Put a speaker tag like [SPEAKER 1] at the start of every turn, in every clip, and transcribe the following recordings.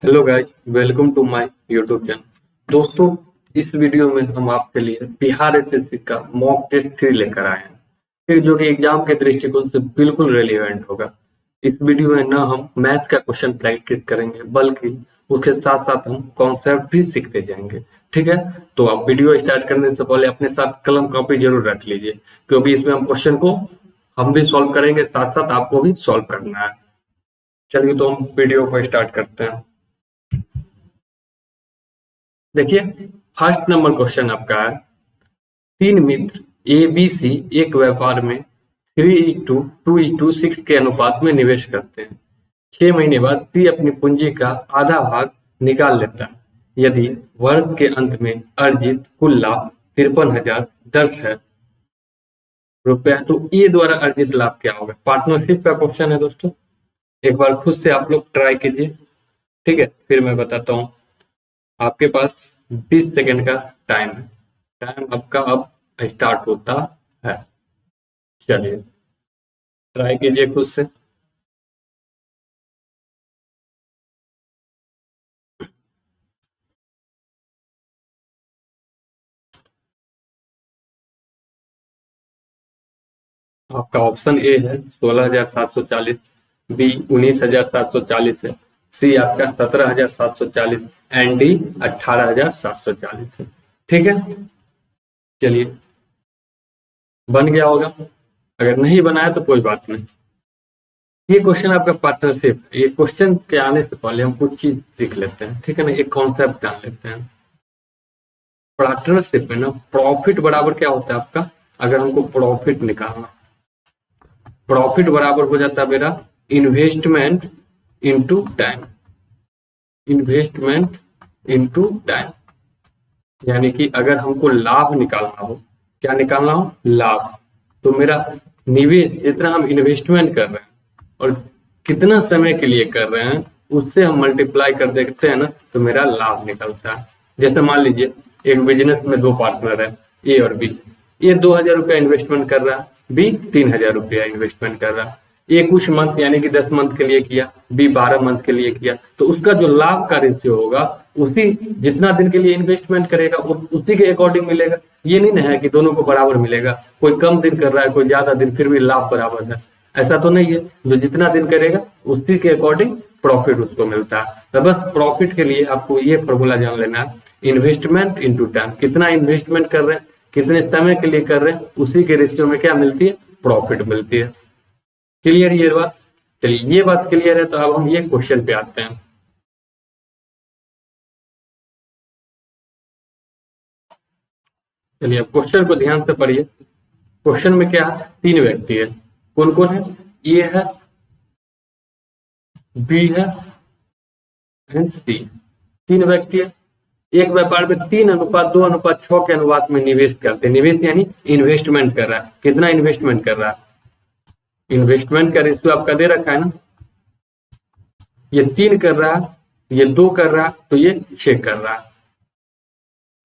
[SPEAKER 1] Hello guys, welcome to my YouTube channel. दोस्तों, इस video में हम आपके लिए बिहार एसएससी का मॉक टेस्ट 3 लेकर आए हैं, फिर जो कि एग्जाम के दृष्टिकोण से बिल्कुल रेलिवेंट होगा। इस वीडियो में ना हम मैथ का क्वेश्चन प्रैक्टिस करेंगे, बल्कि उसके साथ साथ हम कॉन्सेप्ट भी सीखते जाएंगे। ठीक है, तो आप वीडियो स्टार्ट करने से पहले अपने साथ कलम कॉपी जरूर रख लीजिए, क्योंकि इसमें हम क्वेश्चन को हम भी सॉल्व करेंगे, साथ साथ आपको भी सॉल्व करना है। चलिए, तो हम वीडियो को स्टार्ट करते हैं। देखिए, फर्स्ट नंबर क्वेश्चन आपका है, तीन मित्र ए बी सी एक व्यापार में 3:2:6 के अनुपात में निवेश करते हैं। 6 महीने बाद सी अपनी पूंजी का आधा भाग निकाल लेता है यदि वर्ष के अंत में अर्जित कुल लाभ 53,010 है रुपया, तो ए द्वारा अर्जित लाभ क्या होगा। पार्टनरशिप का क्वेश्चन है दोस्तों, एक बार खुद से आप लोग ट्राई कीजिए। ठीक है, फिर मैं बताता हूँ। आपके पास 20 सेकंड का टाइम है। टाइम आपका अब स्टार्ट होता है। चलिए, ट्राई कीजिए खुद से। आपका ऑप्शन ए है 16,740, बी 19,740 है, सी आपका 17,740 एंड डी 18,740 है। ठीक है, चलिए, बन गया होगा। अगर नहीं बना है तो कोई बात नहीं। ये क्वेश्चन आपका पार्टनरशिप, ये क्वेश्चन के आने से पहले हम कुछ चीज सीख लेते हैं। ठीक है ना, एक कॉन्सेप्ट जान लेते हैं। पार्टनरशिप में ना प्रॉफिट बराबर क्या होता है आपका, अगर हमको प्रॉफिट निकालना, प्रॉफिट बराबर हो जाता है मेरा investment into time. Investment into time, यानी कि अगर हमको लाभ निकालना हो, क्या निकालना हो, लाभ, तो मेरा निवेश जितना हम इन्वेस्टमेंट कर रहे हैं और कितना समय के लिए कर रहे हैं, उससे हम मल्टीप्लाई कर देते हैं ना, तो मेरा लाभ निकलता है। जैसे मान लीजिए एक बिजनेस में दो पार्टनर है, ए और बी। ए 2,000 रुपया इन्वेस्टमेंट कर रहा है, बी 3,000 रुपया इन्वेस्टमेंट कर रहा है। ए कुछ मंथ यानी कि 10 मंथ के लिए किया, बी 12 मंथ के लिए किया, तो उसका जो लाभ का रेशियो होगा, उसी जितना दिन के लिए इन्वेस्टमेंट करेगा उसी के अकॉर्डिंग मिलेगा। ये नहीं ना है कि दोनों को बराबर मिलेगा, कोई कम दिन कर रहा है कोई ज्यादा दिन, फिर भी लाभ बराबर है, ऐसा तो नहीं है। जो जितना दिन करेगा उसी के अकॉर्डिंग प्रॉफिट उसको मिलता है। तो बस प्रॉफिट के लिए आपको ये फॉर्मूला जान लेना है, इन्वेस्टमेंट इनटू टाइम। कितना इन्वेस्टमेंट कर रहे हैं, कितने समय के लिए कर रहे हैं, उसी के रेशियो में क्या मिलती है, प्रॉफिट मिलती है। क्लियर ये बात। चलिए, ये बात क्लियर है, तो अब हम ये क्वेश्चन पे आते हैं। चलिए, अब क्वेश्चन को ध्यान से पढ़िए। क्वेश्चन में क्या है, तीन व्यक्ति है। कौन कौन है, ए है, बी है एंड सी। तीन व्यक्ति है, एक व्यापार में 3:2:6 के अनुपात में निवेश करते हैं। निवेश यानी इन्वेस्टमेंट कर रहा है। कितना इन्वेस्टमेंट कर रहा है, इन्वेस्टमेंट का रेशियो आपका दे रखा है ना, ये 3 कर रहा है, ये 2 कर रहा है, तो ये 6 कर रहा है।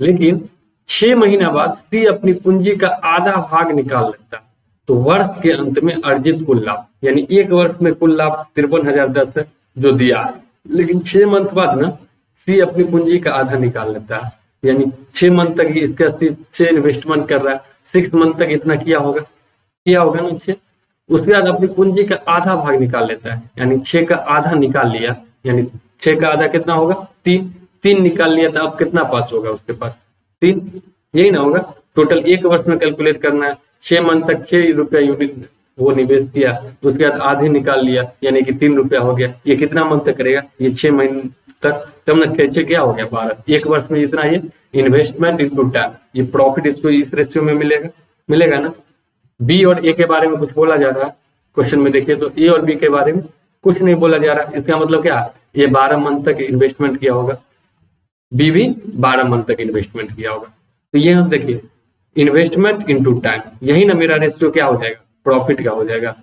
[SPEAKER 1] लेकिन 6 महीना बाद सी अपनी पूंजी का आधा भाग निकाल लेता है, तो वर्ष के अंत में अर्जित कुल लाभ, यानी एक वर्ष में कुल लाभ 53,010 है जो दिया है, लेकिन 6 मंथ बाद ना सी अपनी पूंजी का आधा निकाल लेता है, यानी 6 मंथ तक इसका 6 इन्वेस्टमेंट कर रहा है, 6 मंथ तक इतना किया होगा ना 6। उसके बाद अपनी पूंजी का आधा भाग निकाल लेता है, यानी 6 का आधा निकाल लिया, यानी 6 का आधा कितना होगा, 3। 3 निकाल लिया, तो अब कितना पास होगा उसके पास, 3, यही ना होगा। टोटल एक वर्ष में कैलकुलेट करना है, 6 मंथ तक 6 रुपया यूनिट वो निवेश किया, उसके बाद आधे निकाल लिया, यानी कि 3 रुपया हो गया। ये कितना मंथ तक करेगा, ये 6 महीने तक, तब ना 6 क्या हो गया 12। एक वर्ष में इतना ये इन्वेस्टमेंट इनटू टाइम, ये प्रॉफिट इसको इस रेशियो में मिलेगा ना। बी और ए के बारे में कुछ बोला जा रहा है क्वेश्चन में, देखिए तो ए और बी के बारे में कुछ नहीं बोला जा रहा। इसका मतलब क्या, ये 12 मंथ तक इन्वेस्टमेंट किया होगा, बी भी 12 मंथ तक इन्वेस्टमेंट किया होगा। तो ये हम देखिए इन्वेस्टमेंट इनटू टाइम, यही ना मेरा रेशियो क्या हो जाएगा, प्रॉफिट का हो जाएगा।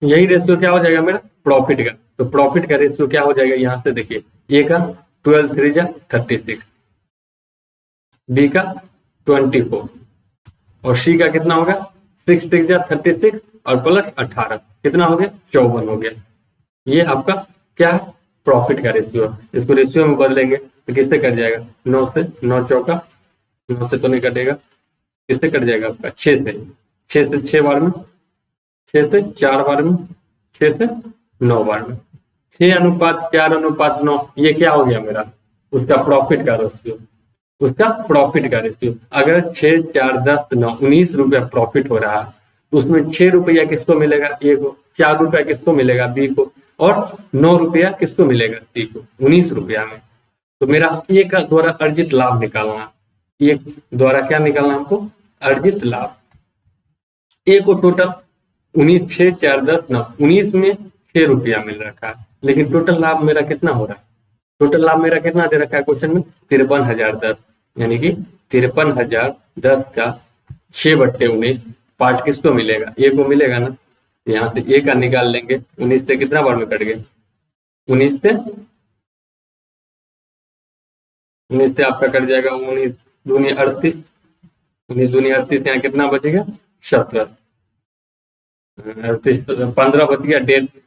[SPEAKER 1] यही रेशियो क्या हो जाएगा मेरा, प्रॉफिट का। तो प्रॉफिट का रेशियो क्या हो जाएगा, यहां से देखिए, ए का 12 3 जा 36, बी का 24 और सी का कितना होगा 6 6 जा 36 और प्लस 18, कितना हो गया 54 हो गया। ये आपका क्या है, प्रॉफिट का रेशियो है। इसको रेशियो में बदलेंगे तो किससे कट जाएगा, 9 से, 9 चौका, 9 से तो नहीं कटेगा, किससे कट जाएगा आपका 6 से, 6 से 6 बार में, 6 से 4 बार में, 6 से 9 बार में, 6:4:9 ये क्या हो गया मेरा, उसका प्रॉफिट का रेशियो, उसका प्रॉफिट का रेशियो। अगर 6, 4, 10, 9, 19 रुपया प्रॉफिट हो रहा है तो उसमें 6 रुपया किसको मिलेगा, ए को, 4 रुपया किसको मिलेगा, बी को, और 9 रुपया किसको मिलेगा, सी को, 19 रुपया में। तो मेरा ए का द्वारा अर्जित लाभ निकालना, ए द्वारा क्या निकालना हमको, अर्जित लाभ। ए को टोटल 19, 6, 4, 10, 9, 19 में 6 रुपया मिल रखा है, लेकिन टोटल लाभ मेरा कितना हो रहा है, टोटल लाभ मेरा कितना दे रखा है क्वेश्चन में, 53,010, यानी कि 53,010 का 6/19 पार्ट किसको मिलेगा, ए को मिलेगा ना। यहाँ से ए का निकाल लेंगे, 19 से कितना बार में कट गए, 19 से आपका कट जाएगा, 19 दूनी 38, 19 दूनी 38, यहाँ कितना बचेगा 17, 15 बच गया,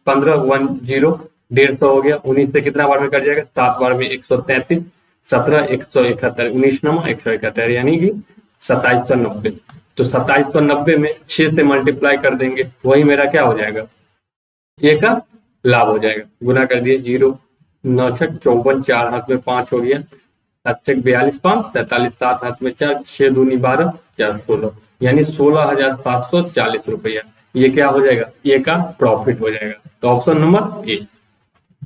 [SPEAKER 1] 15 1 0 150 हो गया। 19 से कितना बार में कट जाएगा, 7 बार में 133, 17 171, 19 9 171, यानी कि 2790। तो 2790 में 6 से मल्टीप्लाई कर देंगे, वही मेरा क्या हो जाएगा, ए का लाभ हो जाएगा। गुना कर दिए, 0 9 6 54, 4 हाथ में 5 हो गया, 7 6 42, 5 47, 7 हाथ में 4, 6 दूनी 12, 4 16, यानी 16,740 रुपया। ये क्या हो जाएगा, ए का प्रॉफिट हो जाएगा। तो ऑप्शन नंबर ए।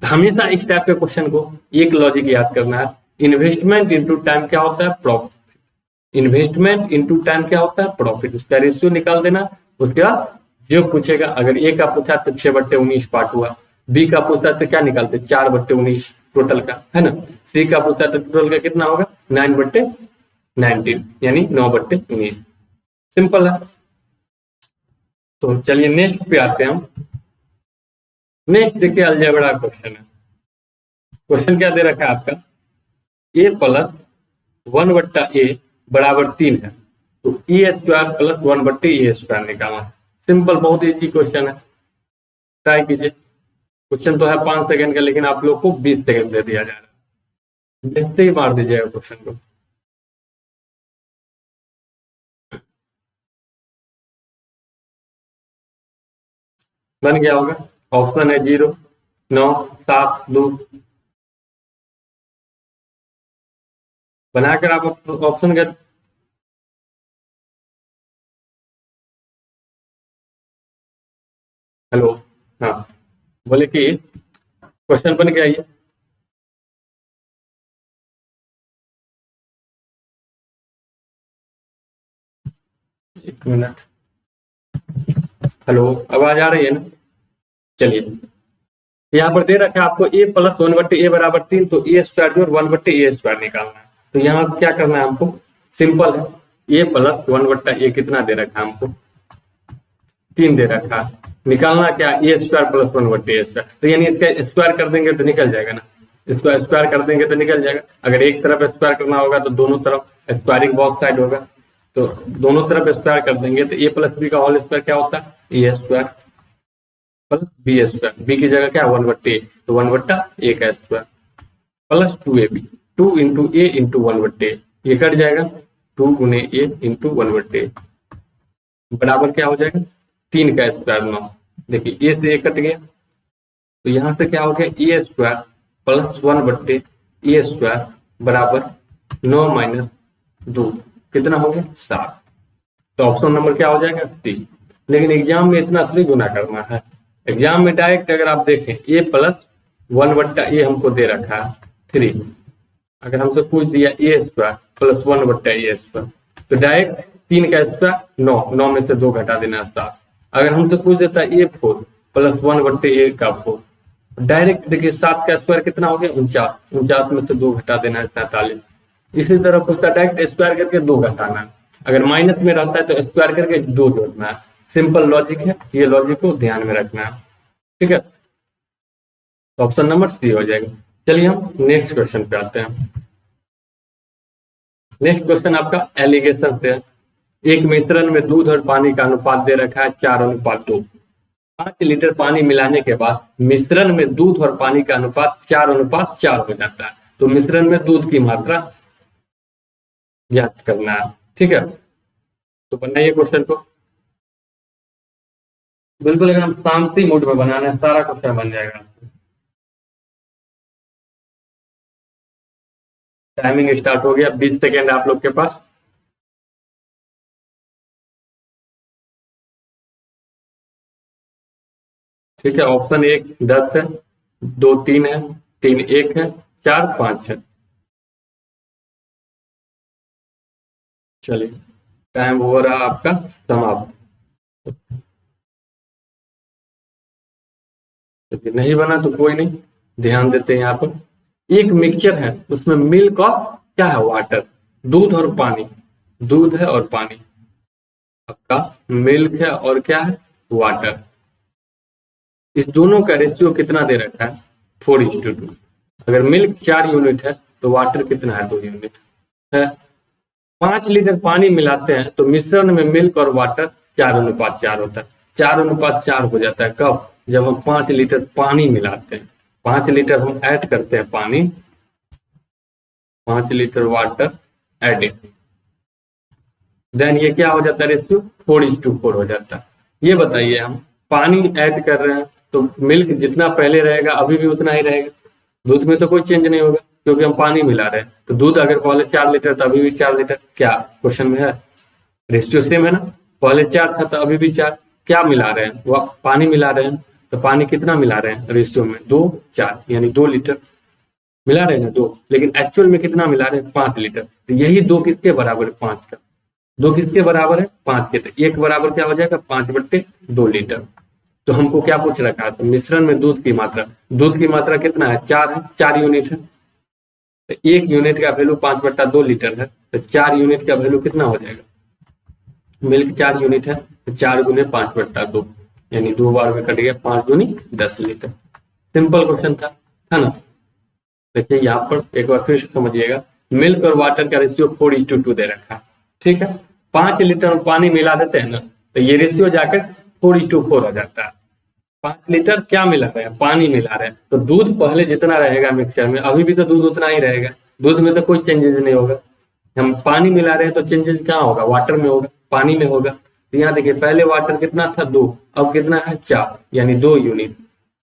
[SPEAKER 1] हमेशा इस टाइप के क्वेश्चन को एक लॉजिक याद करना है, इन्वेस्टमेंट इनटू टाइम क्या होता है, प्रॉफिट। इन्वेस्टमेंट इनटू टाइम क्या होता है, प्रॉफिट। उसका रेशियो निकाल देना। उसके बाद जो पूछेगा, अगर ए का पूछा तो 6/19 पार्ट हुआ, बी का पूछा तो क्या निकालते 4/19 टोटल का, है ना। सी का पूछा तो टोटल का कितना होगा 9/19, यानी 9/19। सिंपल है। तो चलिए नेक्स्ट पे आते हैं हम। नेक्स्ट देखिए अलजेब्रा क्वेश्चन है। क्वेश्चन क्या दे रखा है आपका, a + 1/a = 3 है, तो a² + 1/a² निकालना। सिंपल, बहुत इजी क्वेश्चन है, ट्राई कीजिए। क्वेश्चन तो है 5 सेकंड का, लेकिन आप लोग को 20 सेकंड दे दिया जा रहा है, देखते ही मार दीजिएगा क्वेश्चन को। बन गया होगा। ऑप्शन है 0 9 7 2। बनाकर आप ऑप्शन का हेलो, हाँ बोले कि क्वेश्चन बन गया ये। एक मिनट, हेलो आवाज आ रही है ना। चलिए, यहाँ पर दे रखा है आपको a + 1/a = 3, तो a² जो 1/a² निकालना है। तो यहाँ क्या करना है हमको, सिंपल है, a + 1/a कितना दे रखा है हमको, 3 दे रखा है। निकालना क्या, a² + 1/a²। तो यानी इसका स्क्वायर कर देंगे तो निकल जाएगा ना, इसको स्क्वायर कर देंगे तो निकल जाएगा। अगर एक तरफ स्क्वायर करना होगा तो दोनों तरफ स्क्वायरिंग बोथ साइड होगा, तो दोनों तरफ स्क्वायर कर देंगे तो a + b का होल स्क्वायर क्या होता है, a² + b²। b की जगह क्या 1/a, तो 1/a का square plus 2ab, 2 × a × 1/a, ये कट जाएगा 2 × a × 1/a बराबर क्या हो जाएगा 3 का स्क्वायर 9। देखिए a से a कट गया, तो यहाँ से क्या हो गया a² + 1/a² बराबर 9 - 2 कितना हो गया 7। तो ऑप्शन नंबर क्या हो जाएगा सी। लेकिन एग्जाम में इतना थोड़ी गुना करना है, एग्जाम में डायरेक्ट अगर आप देखें a + 1/a हमको दे रखा है 3, अगर हमसे पूछ दिया a² + 1/a², तो डायरेक्ट 3 का स्क्वायर 9, 9 में से 2 घटा देना 7। अगर हमसे पूछ देता है a4 + 1/a का 4, डायरेक्ट देखिए 7 का स्क्वायर कितना हो गया 49, 49 में से 2 घटा देना है 47। इसी तरह पूछता डायरेक्ट स्क्वायर करके 2 घटाना है, अगर माइनस में रहता है तो स्क्वायर करके 2 जोड़ना है। सिंपल लॉजिक है, ये लॉजिक को ध्यान में रखना है, ठीक है। तो ऑप्शन नंबर सी हो जाएगा। चलिए हम नेक्स्ट क्वेश्चन पे आते हैं। नेक्स्ट क्वेश्चन आपका एलिगेशन से है। एक मिश्रण में दूध और पानी का अनुपात दे रखा है 4:2। 5 लीटर पानी मिलाने के बाद मिश्रण में दूध और पानी का अनुपात 4:4 हो जाता है। तो मिश्रण में दूध की मात्रा ज्ञात करना है। ठीक है, तो बनाइए क्वेश्चन को। बिल्कुल एकदम शांति मूड में बनाना है, सारा क्वेश्चन बन जाएगा। टाइमिंग स्टार्ट हो गया, 20 सेकेंड आप लोग के पास। ठीक है, ऑप्शन 1 10 है, 2 3 है, 3 1 है, 4 5 है। चलिए, टाइम हो रहा आपका समाप्त। चलिए, नहीं बना तो कोई नहीं, ध्यान देते हैं यहाँ पर। एक मिक्सचर है, उसमें मिल्क और क्या है, वाटर, दूध और पानी, दूध है और पानी, आपका मिल्क है और क्या है, वाटर। इस दोनों का रेशियो कितना दे रखा है, 4:2। अगर मिल्क 4 यूनिट है तो वाटर कितना है, 2 यूनिट है। 5 लीटर पानी मिलाते हैं तो मिश्रण में मिल्क और वाटर 4:4 होता है। 4:4 हो जाता है कब, जब हम 5 लीटर पानी मिलाते हैं। 5 लीटर हम ऐड करते हैं पानी, 5 लीटर वाटर एडिड, देन ये क्या हो जाता है, रेशियो 4:4 हो जाता है। ये बताइए, हम पानी ऐड कर रहे हैं तो मिल्क जितना पहले रहेगा अभी भी उतना ही रहेगा, दूध में तो कोई चेंज नहीं होगा क्योंकि हम पानी मिला रहे हैं। तो दूध अगर पहले 4 लीटर तो अभी भी 4 लीटर, क्या क्वेश्चन में है, रेशियो सेम है ना। पहले 4 था तो अभी भी 4। क्या मिला रहे हैं, वो पानी मिला रहे हैं, तो पानी कितना मिला रहे हैं रेशियो में, 2 4, यानी 2 लीटर मिला रहे हैं ना, 2। लेकिन एक्चुअल में कितना मिला रहे हैं, 5 लीटर। तो यही 2 किसके बराबर है, 5 का। 2 किसके बराबर है, 5 के। तो 1 बराबर क्या हो जाएगा, 5/2 लीटर। तो हमको क्या पूछ रखा है, तो मिश्रण में दूध की मात्रा, दूध की मात्रा कितना है, 4 है, 4 यूनिट है। तो 1 यूनिट का वैल्यू 5/2 लीटर है, तो 4 यूनिट का वैल्यू कितना हो जाएगा, मिल्क 4 यूनिट है तो 4 गुने 5/2, यानी 2 बार में कट गया, 5 दूनी 10 लीटर। सिंपल क्वेश्चन था, है ना। देखिए यहाँ पर एक बार फिर से समझिएगा, मिल्क और वाटर का रेशियो 4:2 दे रखा है। ठीक है, 5 लीटर में पानी मिला देते हैं ना, तो ये रेशियो जाकर 4:4 हो जाता है। 5 लीटर क्या मिला रहे हैं, पानी मिला रहे हैं, तो दूध पहले जितना रहेगा मिक्सचर में अभी भी तो दूध उतना ही रहेगा, दूध में तो कोई चेंजेस नहीं होगा। हम पानी मिला रहे हैं तो चेंजेस कहाँ होगा, वाटर में होगा, पानी में होगा। तो यहाँ देखिए, पहले वाटर कितना था, 2, अब कितना है, 4, यानी 2 यूनिट,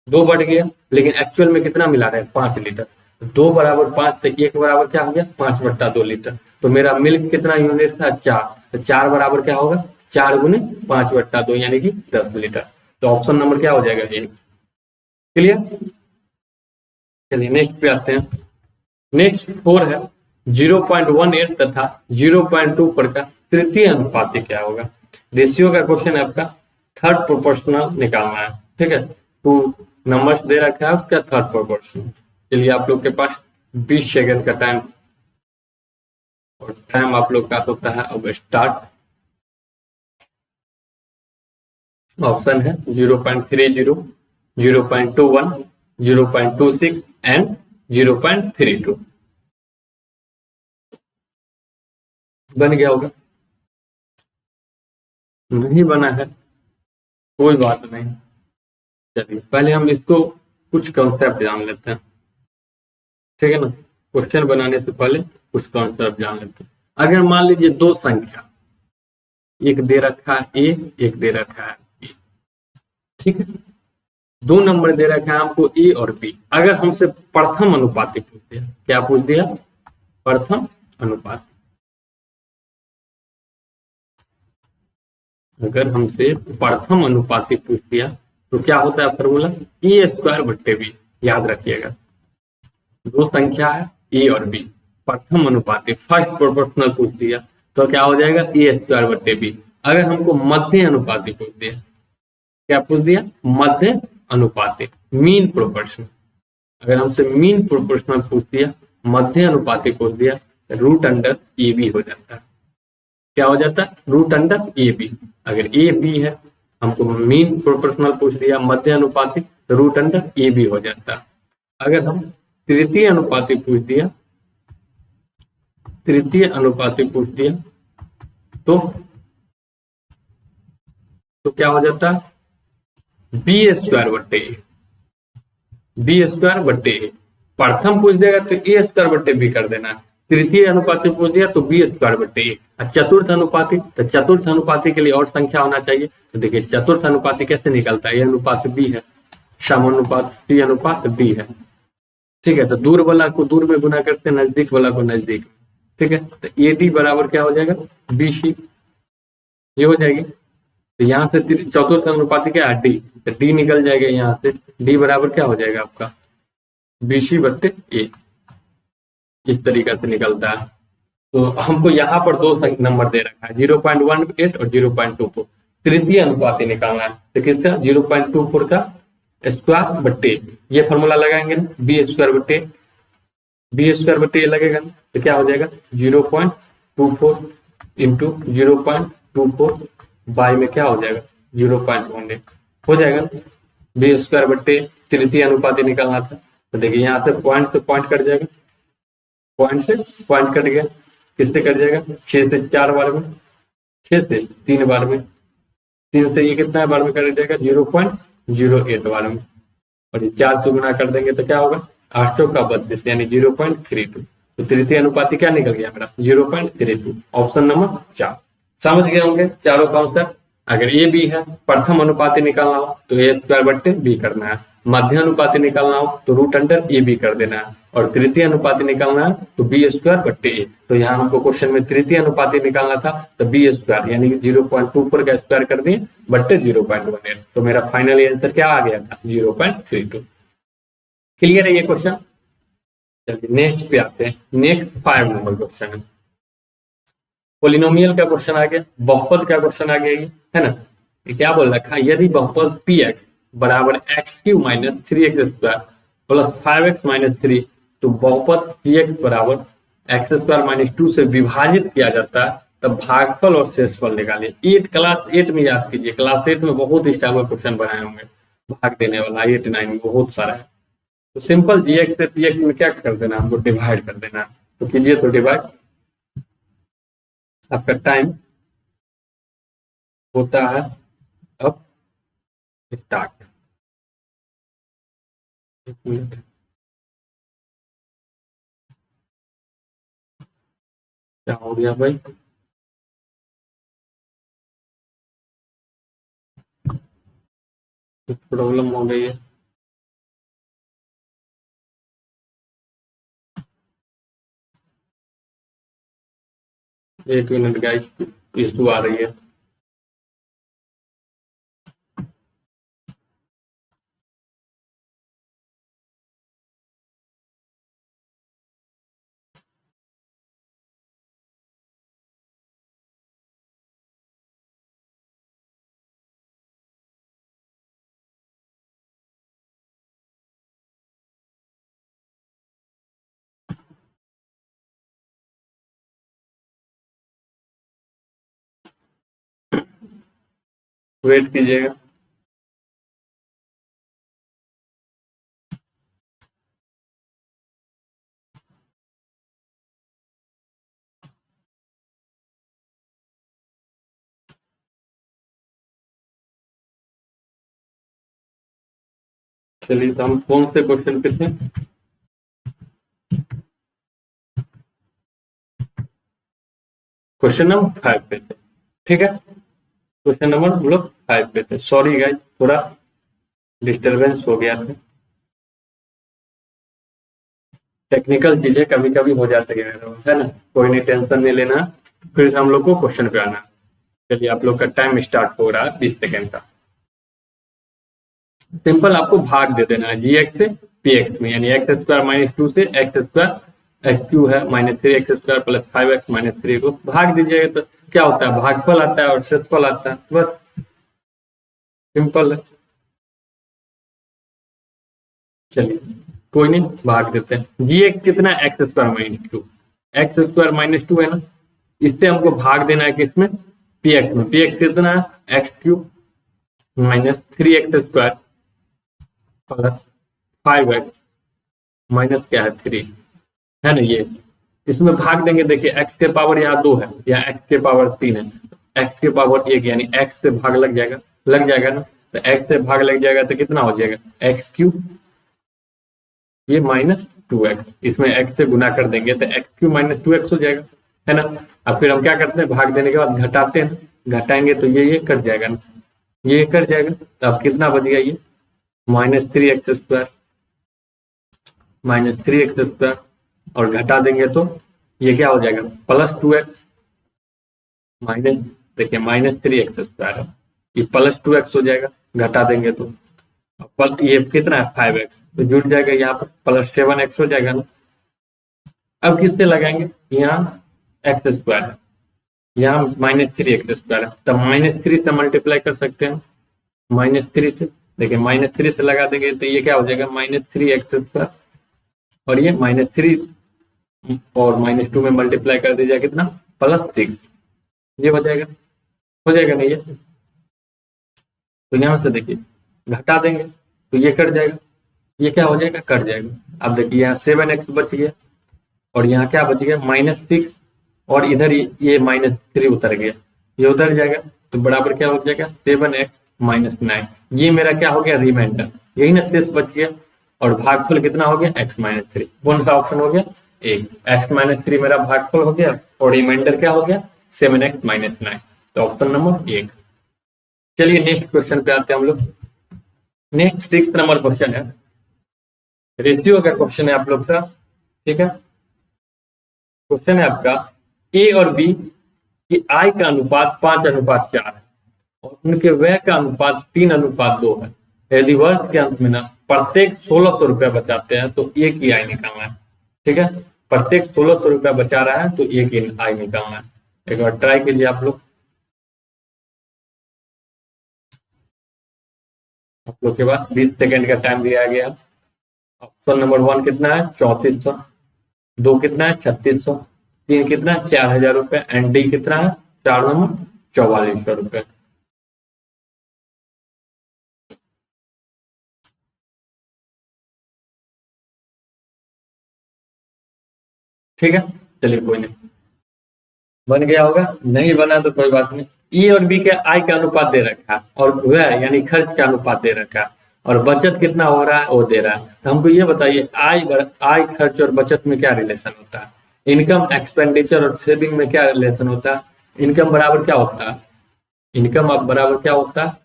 [SPEAKER 1] 2 बढ़ गया। लेकिन एक्चुअल में कितना मिला रहे हैं, 5 लीटर। 2 बराबर 5, तो 1 बराबर क्या हो गया, 5/2 लीटर। तो मेरा मिल्क कितना यूनिट था, 4, तो 4 बराबर क्या होगा, 4 गुने 5/2, यानी कि 10 लीटर। तो ऑप्शन नंबर क्या हो जाएगा, ये। क्लियर। चलिए नेक्स्ट पे आते हैं। नेक्स्ट 4 है, 0.18 तथा 0.2 पर का तृतीय अनुपाती क्या होगा। रेशियो का क्वेश्चन है आपका, थर्ड प्रोपोर्शनल निकालना है। ठीक है, 2 नंबर्स दे रखा है, उसका थर्ड प्रोपोर्शनल। चलिए, आप लोग के पास 20 सेकंड का टाइम, और टाइम आप लोग का होता है अब स्टार्ट। ऑप्शन है 0.30, 0.21, 0.26 एंड 0.32। बन गया होगा, नहीं बना है कोई बात नहीं। चलिए, पहले हम इसको कुछ कॉन्सेप्ट जान लेते हैं। ठीक है ना, क्वेश्चन बनाने से पहले कुछ कॉन्सेप्ट जान लेते हैं। अगर मान लीजिए 2 संख्या, एक दे रखा है ए, एक दे रखा है बी। ठीक है, 2 नंबर दे रखा है हमको ए और बी। अगर हमसे प्रथम अनुपाती पूछ दिया, क्या पूछ दिया, प्रथम अनुपात। अगर हमसे प्रथम अनुपाती पूछ दिया तो क्या होता है फॉर्मूला, A² बट्टे बी। याद रखिएगा, 2 संख्या है ए और बी, प्रथम अनुपाती फर्स्ट प्रोपोर्शनल पूछ दिया तो क्या हो जाएगा, A² बट्टे बी। अगर हमको मध्य अनुपाती पूछ दिया, क्या पूछ दिया, मध्य अनुपाती, मीन प्रोपोर्शनल। अगर हमसे मीन प्रोपोर्शनल पूछ दिया, मध्य अनुपाती पूछ दिया, √ए बी हो जाता है। क्या हो जाता है, √ए बी। अगर ए बी है, हमको मीन प्रोपोर्शनल पूछ दिया, मध्य अनुपाती, तो √ए बी हो जाता है। अगर हम तृतीय अनुपाती पूछ दिया, तृतीय अनुपाती पूछ दिया तो क्या हो जाता है, बी स्क्वायर बट्टे ए, बी स्क्वायर बट्टे ए। प्रथम पूछ देगा तो ए स्क्वायर बट्टे बी कर देना, तृतीय अनुपाती पूछ दिया तो बी स्क्वायर बट्टे ए, और चतुर्थ अनुपाती, तो चतुर्थ अनुपाती के लिए और संख्या होना चाहिए। तो देखिए चतुर्थ अनुपाती कैसे निकलता है, ए अनुपात बी है, समानुपात सी अनुपात बी है, ठीक है। तो दूर वाला को दूर में गुना करते हैं, नजदीक वाला को नजदीक, ठीक है। तो ए डी बराबर क्या हो जाएगा, बी सी, ये हो जाएगी। तो यहाँ से चतुर्थ अनुपाती क्या है, डी, तो डी निकल जाएगा यहाँ से, डी बराबर क्या हो जाएगा आपका बी सी बट्टे ए, इस तरीके से निकलता है। तो हमको यहाँ पर दो नंबर दे रखा है, 0.18 और 0.24, तृतीय अनुपाती निकालना है। तो किसका 0.24 का स्क्वायर बट्टे, ये फॉर्मूला लगाएंगे ना, बी स्क्वायर बट्टे, बी स्क्वायर बट्टे लगेगा, तो क्या हो जाएगा 0.24 इंटू 0.24 बाई में क्या हो जाएगा 0.18 हो जाएगा। बी स्क्वायर बट्टे तृतीय अनुपाती निकालना था। तो देखिए यहाँ से पॉइंट कट जाएगा, पॉइंट से पॉइंट कट गया, किससे कट जाएगा 6 से 4 बार में, 6 से 3 बार में, 3 से ये कितना बार में कट जाएगा 0.08 बार में, और ये 4 से गुना कर देंगे तो क्या होगा 8 का 32 यानी 0.32। तो तृतीय अनुपाती क्या निकल गया मेरा 0.32, ऑप्शन नंबर 4। समझ गए होंगे चारों कॉन्सेप्ट। अगर ए बी है, प्रथम अनुपाती निकालना हो तो ए स्क्वायर बट्टे बी करना है, मध्य अनुपाती निकालना हो तो रूट अंडर ए बी कर देना है, और तृतीय अनुपाती निकालना है तो बी स्क्वायर बट्टे ए। तो यहाँ हमको क्वेश्चन में तृतीय अनुपाती निकालना था तो बी स्क्वायर यानी कि 0.24 का स्क्वायर कर दिए बट्टे 0.18, तो मेरा फाइनल आंसर क्या आ गया था 0.32। क्लियर है ये क्वेश्चन। चलिए नेक्स्ट पे आते हैं, नेक्स्ट 5 नंबर क्वेश्चन है, पोलिनोमियल का क्वेश्चन आ गया, बहुपद का क्वेश्चन आ गया, ये है ना। ये क्या बोल रखा है, यदि बहुपद पी एक्स बराबर x Q minus 3x square plus 5x minus 3, तो बहुपद पी एक्स बराबर एक्स स्क्वायर माइनस 2 से विभाजित किया जाता है, तब भागफल और शेषफल निकालिए। क्लास 8 में याद कीजिए, क्लास 8 में बहुत इस टाइप का क्वेश्चन बनाए होंगे, भाग देने वाला 8 9 में बहुत सारा है। तो सिंपल जीएक्स से पीएक्स में क्या कर देना, हमको डिवाइड कर देना। तो कीजिए तो डिवाइड, आपका टाइम होता है अब स्टार्ट। एक मिनट, क्या हो गया भाई, कुछ प्रॉब्लम हो गई है। एक मिनट गाइस, इशू आ रही है। वेट कीजिएगा। चलिए तो हम कौन से क्वेश्चन पे थे, क्वेश्चन नंबर 5 पे थे, ठीक है। क्वेश्चन नंबर हम लोग 5 पे थे। सॉरी गाइस, थोड़ा डिस्टरबेंस हो गया था, टेक्निकल चीजें कभी कभी हो जाती है ना, कोई नहीं, टेंशन नहीं लेना। फिर से हम लोग को क्वेश्चन पे आना। चलिए आप लोग का टाइम स्टार्ट हो रहा है 20 सेकेंड का। सिंपल आपको भाग दे देना है जी एक्स से पी एक्स में, यानी एक्स स्क्वायर माइनस 2 से एक्स स्क्वायर, एक्स क्यू है minus 3x square plus 5x minus 3 को भाग दीजिएगा तो क्या होता है भागफल आता है और शेषफल आता है, बस सिंपल है। चलिए कोई नहीं, भाग देते हैं। जी एक्स कितना है x square minus 2, x square minus 2 है ना, इससे हमको भाग देना है किसमें पी एक्स में। पी एक्स कितना है x cube minus 3x square plus 5x minus क्या है 3, है ना। ये इसमें भाग देंगे, देखिए x के पावर यहाँ 2 है या x के पावर 3 है, x के पावर 1 यानी x से भाग लग जाएगा ना। तो x से भाग लग जाएगा तो कितना हो जाएगा एक्स क्यूब, ये -2x, इसमें x से गुना कर देंगे तो x क्यूब -2x हो जाएगा, है ना। अब फिर हम क्या करते हैं, भाग देने के बाद घटाते हैं, घटाएंगे तो ये कट जाएगा ना, ये कट जाएगा, तो अब कितना बच गया, ये -3x², -3x², और घटा देंगे तो ये क्या हो जाएगा +2x, माइनस, देखिए -3x² है, ये +2x हो जाएगा, घटा देंगे तो ये कितना है 5x, तो जुड़ जाएगा यहाँ पर +7x हो जाएगा ना। अब किससे लगाएंगे, यहाँ x² है, यहाँ -3x² है, तो -3 से मल्टीप्लाई कर सकते हैं, -3 से, देखिए -3 से लगा देंगे तो ये क्या हो जाएगा -3x², और ये -3 और -2 में मल्टीप्लाई कर दीजिए कितना +6, ये हो जाएगा नहीं ये, तो यहाँ से देखिए घटा देंगे तो ये कट जाएगा, ये क्या हो जाएगा कट जाएगा। अब देखिए यहाँ 7x बच गया, और यहाँ क्या बच गया -6, और इधर ये -3 उतर गया, ये उतर जाएगा, तो बराबर क्या हो जाएगा 7x - 9, ये मेरा क्या हो गया रिमाइंडर, यही ना शेष बच गया, और भागफल कितना हो गया x - 3, कौन सा ऑप्शन हो गया एक, x - 3 मेरा भागफल हो गया, और रिमाइंडर क्या हो गया 7x - 9, तो ऑप्शन नंबर 1। चलिए नेक्स्ट क्वेश्चन पे आते हैं हम लोग। नेक्स्ट 6 नंबर क्वेश्चन है, रेशियो का क्वेश्चन है आप लोग का, ठीक है। क्वेश्चन है आपका ए और बी की आय का अनुपात 5:4 है, और उनके व्यय का अनुपात 3:2 है। यदि वर्ष के अंत में ना प्रत्येक 1600 रुपया बचाते हैं तो एक ही आय निकालना है, ठीक है। प्रत्येक 1600 रुपया बचा रहा है तो एक ही आय निकालना है। एक बार ट्राई कीजिए आप लोग के पास 20 सेकेंड का टाइम दिया गया। ऑप्शन नंबर 1 कितना है 3400, 2 कितना है 3600, 3 कितना है 4000 रुपए, एंड डी कितना है 4 नंबर 4400 रुपए। ठीक है, चलिए कोई नहीं, बन गया होगा, नहीं बना तो कोई बात नहीं। ई और बी के आय का अनुपात दे रखा है, और वह यानी खर्च का अनुपात दे रखा है, और बचत कितना हो रहा है वो दे रहा है। तो हमको ये बताइए आय खर्च और बचत में क्या रिलेशन होता है, इनकम एक्सपेंडिचर और सेविंग में क्या रिलेशन होता है। इनकम बराबर क्या होता है, इनकम अब बराबर क्या होता है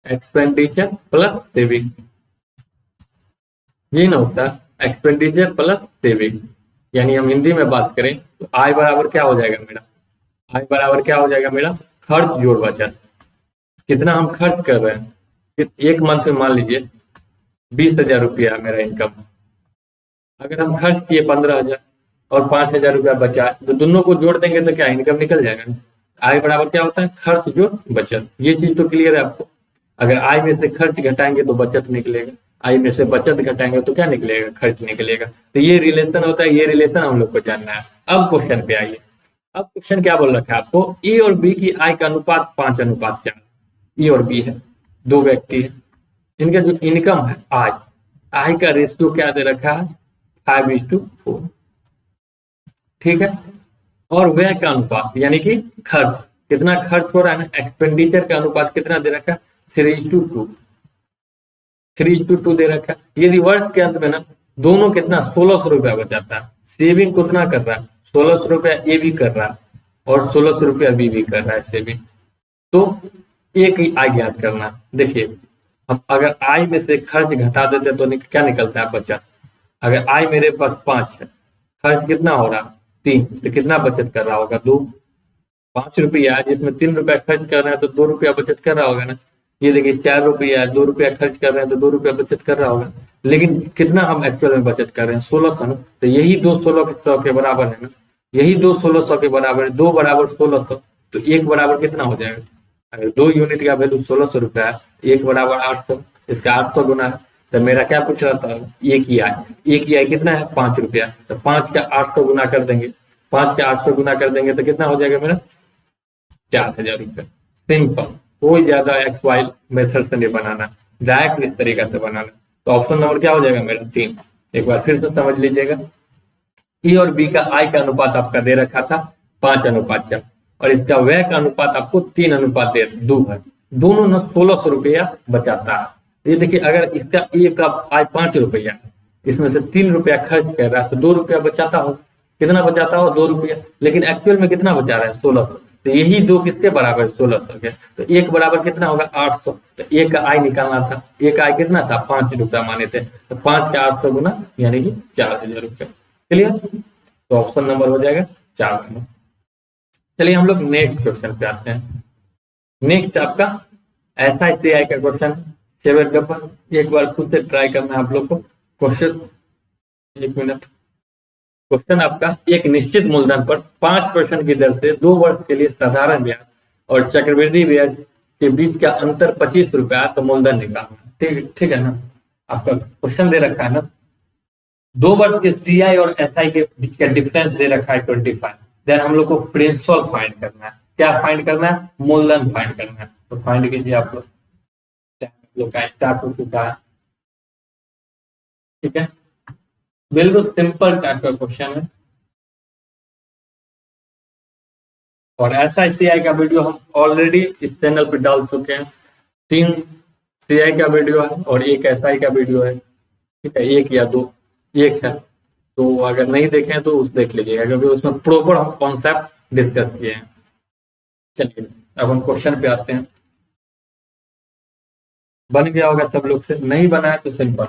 [SPEAKER 1] एक्सपेंडिचर प्लस सेविंग, ये ना होता है एक्सपेंडिचर प्लस सेविंग। यानी हम हिंदी में बात करें तो आय बराबर क्या हो जाएगा मेरा, आय बराबर क्या हो जाएगा मेरा खर्च जोड़ बचत। कितना हम खर्च कर रहे हैं, एक मंथ में मान लीजिए 20,000 रुपया मेरा इनकम, अगर हम खर्च किए 15,000 और 5,000 रुपया बचा, तो दोनों को जोड़ देंगे तो क्या इनकम निकल जाएगा। आय बराबर क्या होता है खर्च जोड़ बचत, ये चीज तो क्लियर है आपको। अगर आय में से खर्च घटाएंगे तो बचत निकलेगा, आय में से बचत घटाएंगे तो क्या निकलेगा खर्च निकलेगा। तो ये रिलेशन होता है, ये रिलेशन हम लोग को जानना है। अब क्वेश्चन पे आइए, अब क्वेश्चन क्या बोल रखा है आपको, ए और बी की आय का अनुपात 5:4, ए और बी है, दो व्यक्ति है, इनका जो इनकम है आय का रेशियो क्या दे रखा है 5:4, ठीक है। और व्यय का अनुपात यानी कि खर्च, कितना खर्च हो रहा है ना, एक्सपेंडिचर का अनुपात कितना दे रखा है 3:2, 3:2 दे रखा है। यदि वर्ष के अंत में ना दोनों कितना 1600 रुपया बचाता है, सेविंग कितना कर रहा है 1600 रुपया ए भी कर रहा है, और 1600 रुपया बी भी कर रहा है सेविंग, तो एक ही आय ज्ञात करना। देखिए हम अगर आय में से खर्च घटा देते तो क्या निकलता है बचत। अगर आय मेरे पास 5 है, खर्च कितना हो रहा है 3, तो कितना बचत कर रहा होगा 2, 5 रुपया है जिसमें 3 रुपया खर्च कर रहा है तो 2 रुपया बचत कर रहा होगा ना। ये देखिए 4 रुपया है, 2 रुपया खर्च कर रहे हैं तो 2 रुपया बचत कर रहा होगा। लेकिन कितना हम एक्चुअल में बचत कर रहे हैं 1600 ना, तो यही 2 1600 के बराबर है ना, यही 2 1600 के बराबर है, 2 बराबर 1600, तो 1 बराबर कितना हो जाएगा। अगर 2 यूनिट का वैल्यू 1600 रुपया है, 1 बराबर 800, इसका 800 गुना है, तो मेरा क्या पूछ रहा था एक ही आय कितना है 5 रुपया, तो 5 का 800 गुना कर देंगे, 5 का 800 गुना कर देंगे तो कितना हो जाएगा मेरा 4000 रुपया। सिंपल, कोई ज्यादा एक्स वाई मेथड से नहीं बनाना, डायरेक्ट इस तरीका से बनाना। तो ऑप्शन नंबर क्या हो जाएगा मेरा 3। एक बार फिर से समझ लीजिएगा, ई और बी का आय का अनुपात आपका दे रखा था 5:4, और इसका व्यय का अनुपात आपको 3:2 है। दोनों न 1600 रुपया बचाता है। ये देखिए, अगर इसका एक आय 5 रुपया, इसमें से 3 रुपया खर्च कर रहा है तो 2 रुपया बचाता हो। कितना बचाता हो? 2 रुपया। लेकिन एक्चुअल में कितना बचा रहा है? 1600। तो यही दो किसके बराबर? 1600 के। तो एक बराबर कितना होगा? 800। तो एक का आय निकालना था। एक आय कितना था? 5 रुपया माने थे। तो 5 का 800 गुना यानी कि 4000 रुपया। क्लियर? तो ऑप्शन नंबर हो जाएगा 4 नंबर। चलिए हम लोग नेक्स्ट क्वेश्चन पे आते हैं। नेक्स्ट आपका SICI का क्वेश्चन 7 पेपर। एक बार खुद से ट्राई करना है आप लोग को क्वेश्चन। 1 मिनट। क्वेश्चन आपका, एक निश्चित मूलधन पर 5% की दर से 2 वर्ष के लिए साधारण ब्याज और चक्रवृद्धि ब्याज के बीच का अंतर 25 रुपया, तो मूलधन निकालना। ठीक है ना? आपका क्वेश्चन दे रखा है ना, 2 वर्ष के CI और SI के बीच का डिफरेंस दे रखा है 25। देन हम लोग को प्रिंसिपल फाइंड करना है। क्या फाइंड करना है? मूलधन फाइंड करना है। तो फाइंड कीजिए आप लोग का स्टार्ट हो चुका है। ठीक है, बिल्कुल सिंपल टाइप का क्वेश्चन है। और SICI का वीडियो हम ऑलरेडी इस चैनल पे डाल चुके हैं। 3 CI का वीडियो है और 1 SI का वीडियो है। ठीक है, 1 या 2, 1 है। तो अगर नहीं देखें तो उस देख लीजिएगा, क्योंकि उसमें प्रॉपर हम कॉन्सेप्ट डिस्कस किए हैं। चलिए अब हम क्वेश्चन पे आते हैं। बन गया होगा सब लोग से, नहीं बना है तो सिंपल,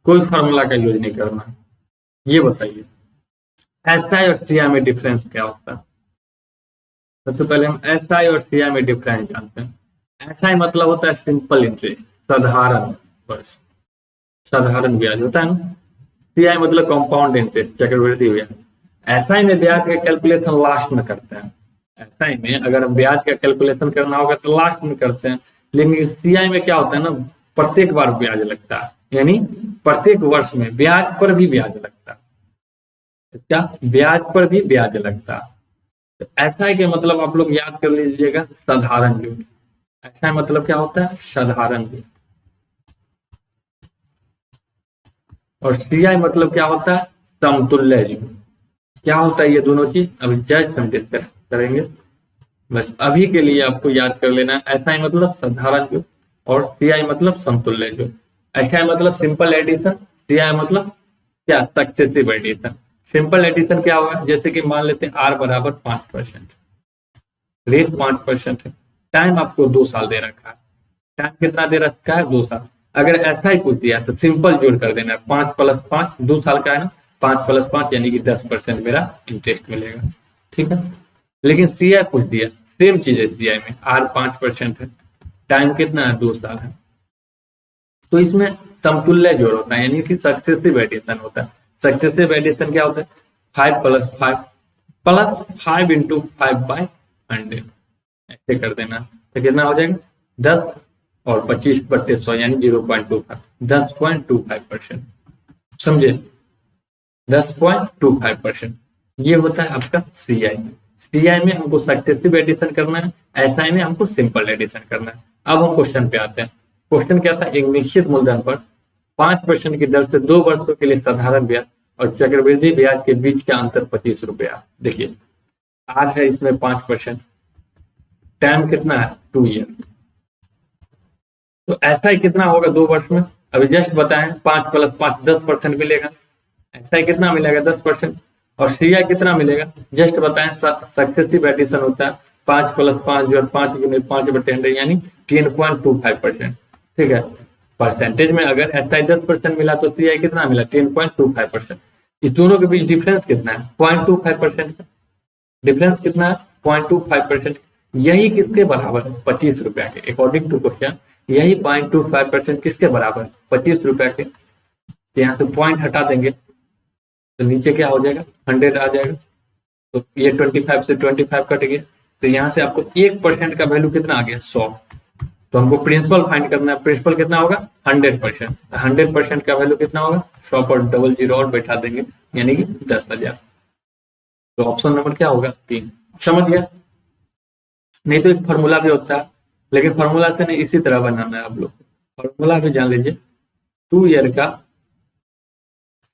[SPEAKER 1] कोई फॉर्मूला का यूज नहीं करना है। ये बताइए SI और CI में डिफरेंस क्या होता है? सबसे पहले हम SI और CI में डिफरेंस जानते हैं। SI मतलब होता है सिंपल इंटरेस्ट, साधारण वर्ष, साधारण ब्याज होता है ना। CI मतलब कंपाउंड इंटरेस्ट, चक्रवृद्धि ब्याज। SI में ब्याज का कैलकुलेशन लास्ट में करते हैं। SI में अगर ब्याज का कैलकुलेशन करना होगा तो लास्ट में करते हैं। लेकिन CI में क्या होता है ना, प्रत्येक बार ब्याज लगता है, यानी प्रत्येक वर्ष में ब्याज पर भी ब्याज लगता है। इसका ब्याज पर भी ब्याज लगता है। तो SI के मतलब आप लोग याद कर लीजिएगा, साधारण ब्याज। SI मतलब क्या होता है? साधारण ब्याज। और CI मतलब क्या होता है? समतुल्य ब्याज। क्या होता है ये दोनों चीज अभी जस्ट हम डिस्कस करेंगे। बस अभी के लिए आपको याद कर लेना है, SI मतलब साधारण ब्याज और CI मतलब समतुल्य ब्याज। SI मतलब सिंपल एडिशन, CI मतलब क्या? Successive addition. सिंपल एडिशन क्या होगा? जैसे कि मान लेते हैं R बराबर 5%, रेट 5% है, टाइम आपको 2 साल दे रखा है। टाइम कितना दे रखा है? 2 साल। अगर SI पूछ दिया तो सिंपल जोड़ कर देना है, 5 + 5, 2 साल का है ना, 5 + 5 यानी कि 10% मेरा इंटरेस्ट मिलेगा। ठीक है, लेकिन CI पूछ दिया, सेम चीज है। CI में R 5% है, टाइम कितना है? 2 साल है। तो इसमें समतुल्य जोड़ होता है, यानी कि सक्सेसिव एडिशन होता है। सक्सेसिव एडिशन क्या होता है? 5 + 5 + 5 × 5/100 ऐसे कर देना। तो कितना हो जाएगा? 10 और 25/100 यानी 0.25, 10.25%। समझे? 10.25% ये होता है आपका CI। CI में हमको सक्सेसिव एडिशन करना है, SI में हमको सिंपल एडिशन करना है। अब हम क्वेश्चन पे आते हैं। क्वेश्चन क्या था? एक निश्चित मूलधन पर 5% की दर से 2 वर्षों के लिए साधारण ब्याज और चक्रवृद्धि ब्याज के बीच का अंतर 25 रुपया। देखिए R है इसमें 5%, टाइम कितना है? 2 ईयर। तो SI कितना होगा 2 वर्ष में? अभी जस्ट बताएं, 5 + 5 10% मिलेगा। SI कितना मिलेगा? 10%। और CI कितना मिलेगा? जस्ट बताएं, सक्सेसिव एडिशन होता है, 5 + 5 जो 5 × 5/100 यानी 10.25%। ठीक है, परसेंटेज में अगर SI 10% मिला तो CI कितना मिला? 10.25%। इस दोनों के बीच डिफरेंस कितना है? 0.25%। डिफरेंस कितना है? 0.25%। यही किसके बराबर है? 25 रुपया के। अकॉर्डिंग टू क्वेश्चन यही 0.25% किसके बराबर है? 25 रुपया के। तो यहाँ से पॉइंट हटा देंगे तो नीचे क्या हो जाएगा? 100 आ जाएगा। तो ये 25 से 25 कट गया, तो यहाँ से आपको 1% का वैल्यू कितना आ गया? 100। तो हमको प्रिंसिपल फाइंड करना है। प्रिंसिपल कितना होगा? 100%। 100% का वैल्यू कितना होगा? 100 पर डबल जीरो और बैठा देंगे यानी कि 10,000। तो ऑप्शन नंबर क्या होगा? 3। समझ गया? नहीं तो एक फॉर्मूला भी होता है, लेकिन फॉर्मूला से नहीं, इसी तरह बनाना है आप लोग। फॉर्मूला भी जान लीजिए। 2 ईयर का